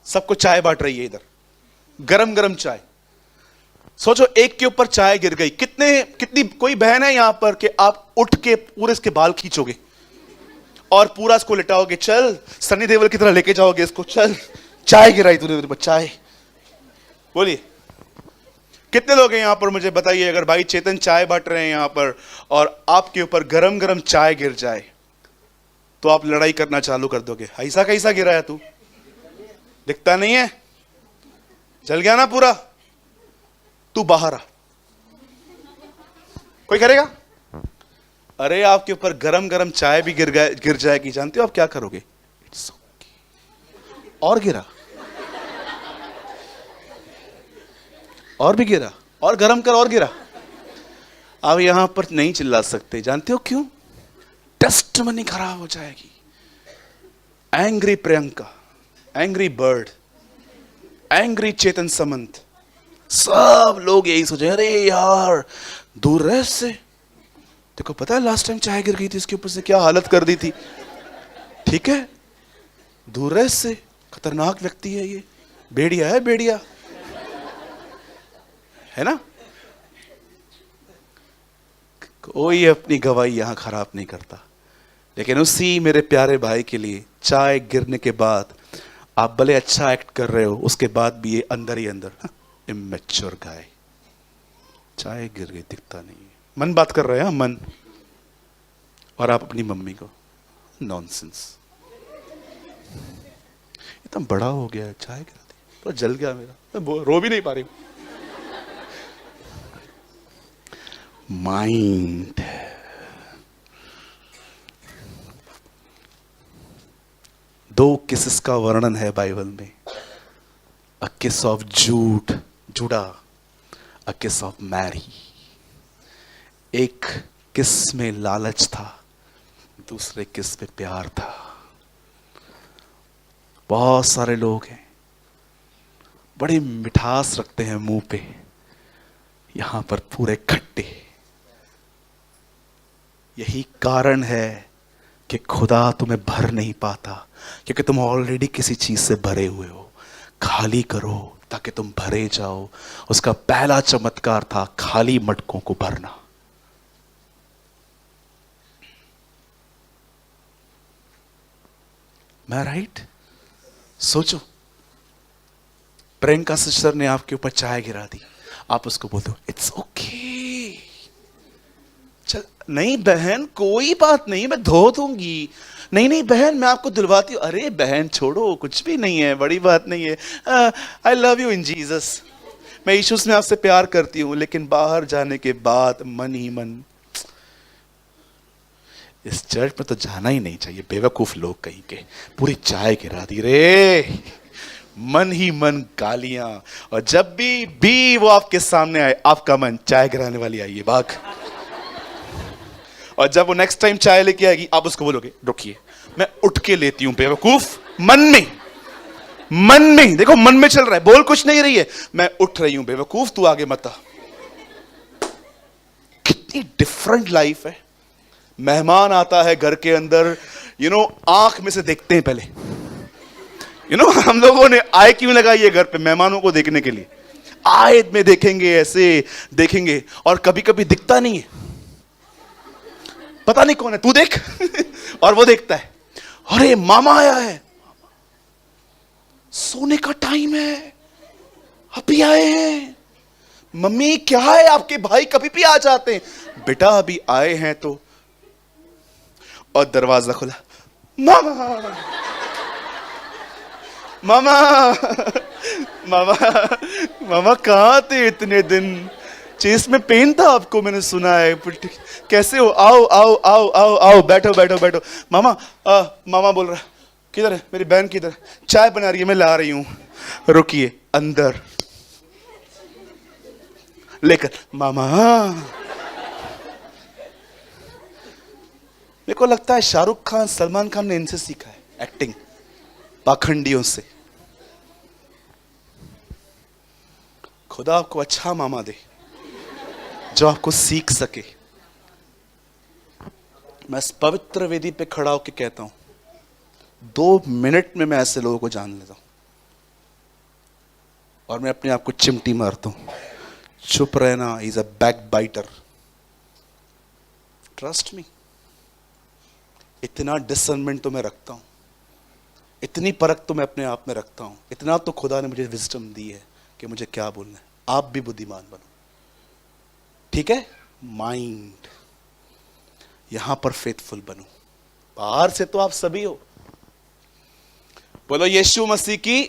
सबको चाय बांट रही है इधर, गरम गरम चाय। सोचो एक के ऊपर चाय गिर गई, कितनी कोई बहन है यहां पर कि आप उठ के पूरे इसके बाल खींचोगे और पूरा इसको लिटाओगे, चल सनी देओल की तरह लेके जाओगे इसको, चल चाय गिराई तूने मेरे पर, चाय। बोलिए कितने लोग हैं यहां पर, मुझे बताइए। अगर भाई चेतन चाय बांट रहे हैं यहां पर और आपके ऊपर गरम गरम चाय गिर जाए तो आप लड़ाई करना चालू कर दोगे? ऐसा कैसा गिरा है तू, दिखता नहीं है, जल गया ना पूरा, तू बाहर आ। कोई करेगा? अरे आपके ऊपर गरम गरम चाय भी गिर जाएगी, जानते हो आप क्या करोगे? It's okay. और गिरा, और भी गिरा, और गरम कर, और गिरा। आप यहां पर नहीं चिल्ला सकते, जानते हो क्यों? टेस्टमनी खराब हो जाएगी। Angry Priyanka, angry bird, angry Chetan Samant, सब लोग यही सोचे, अरे यार दूर रह इससे। देखो पता है लास्ट टाइम चाय गिर गई थी इसके ऊपर से, क्या हालत कर दी थी। ठीक है, दूर रह इससे, खतरनाक व्यक्ति है ये, भेड़िया है, भेड़िया है ना। कोई अपनी गवाही यहां खराब नहीं करता। लेकिन उसी मेरे प्यारे भाई के लिए चाय गिरने के बाद आप भले अच्छा एक्ट कर रहे हो, उसके बाद भी ये अंदर ही अंदर इमैच्योर गाय, चाय गिर गई दिखता नहीं है, मन बात कर रहे हैं मन। और आप अपनी मम्मी को नॉनसेंस, इतना बड़ा हो गया है, चाय गिरा दी, तो जल गया मेरा, रो भी नहीं पा रही। माइंड, दो किसेस का वर्णन है बाइबल में, अ किस ऑफ जुड़ा, अ किस ऑफ मैरी। एक किस में लालच था, दूसरे किस में प्यार था। बहुत सारे लोग हैं बड़ी मिठास रखते हैं मुंह पे, यहां पर पूरे खट्टे। यही कारण है कि खुदा तुम्हें भर नहीं पाता, क्योंकि तुम ऑलरेडी किसी चीज से भरे हुए हो। खाली करो ताकि तुम भरे जाओ। उसका पहला चमत्कार था खाली मटकों को भरना। मैं राइट? सोचो, प्रियंका सिस्टर ने आपके ऊपर चाय गिरा दी, आप उसको बोलते हो इट्स ओके, चल नहीं बहन कोई बात नहीं, मैं धो दूंगी। नहीं नहीं बहन मैं आपको दिलवाती हूँ। अरे बहन छोड़ो, कुछ भी नहीं है, बड़ी बात नहीं है। I love you in Jesus, मैं यीशु में आपसे प्यार करती हूँ। लेकिन बाहर जाने के बाद मन ही मन, इस चर्च में तो जाना ही नहीं चाहिए, बेवकूफ लोग कहीं के, पूरी चाय गिरा दी रे। मन ही मन गालियां। और जब भी वो आपके सामने आए, आपका मन चाय गिराने वाली आई है भाग। और जब वो नेक्स्ट टाइम चाय लेके आएगी, आप उसको बोलोगे रुकिए मैं उठ के लेती हूं बेवकूफ। मन में देखो, मन में चल रहा है, बोल कुछ नहीं रही है, मैं उठ रही हूं बेवकूफ, तू आगे मत आ। कितनी डिफरेंट लाइफ है। मेहमान आता है घर के अंदर, आंख में से देखते हैं पहले। हम लोगों ने आय क्यों लगाई है घर पे? मेहमानों को देखने के लिए। आय में देखेंगे, ऐसे देखेंगे, और कभी कभी दिखता नहीं है, पता नहीं कौन है, तू देख। और वो देखता है, अरे मामा आया है, सोने का टाइम है, अभी आए हैं। मम्मी क्या है, आपके भाई कभी भी आ जाते हैं। बेटा अभी आए हैं तो। और दरवाजा खुला, मामा मामा मामा मामा कहां थे इतने दिन? चेस्ट में पेन था आपको, मैंने सुना है। कैसे हो? आओ आओ आओ आओ आओ, बैठो बैठो बैठो। मामा मामा बोल रहा है, किधर है मेरी बहन, किधर? चाय बना रही है, मैं ला रही हूं, रुकिए। अंदर लेकर, मामा। मेरे को लगता है शाहरुख खान, सलमान खान ने इनसे सीखा है एक्टिंग, पाखंडियों से। खुदा आपको अच्छा मामा दे जो आपको सीख सके। मैं इस पवित्र वेदी पे खड़ा होकर कहता हूं, 2 मिनट में मैं ऐसे लोगों को जान लेता हूं, और मैं अपने आप को चिमटी मारता हूं, चुप रहना, is a back biter. Trust me. इतना डिसर्नमेंट तो मैं रखता हूं, इतनी परख तो मैं अपने आप में रखता हूं, इतना तो खुदा ने मुझे विजडम दी है कि मुझे क्या बोलना है। आप भी बुद्धिमान बनो, ठीक है? माइंड, यहां पर फेथफुल बनो। बाहर से तो आप सभी हो। बोलो यीशु मसीह की।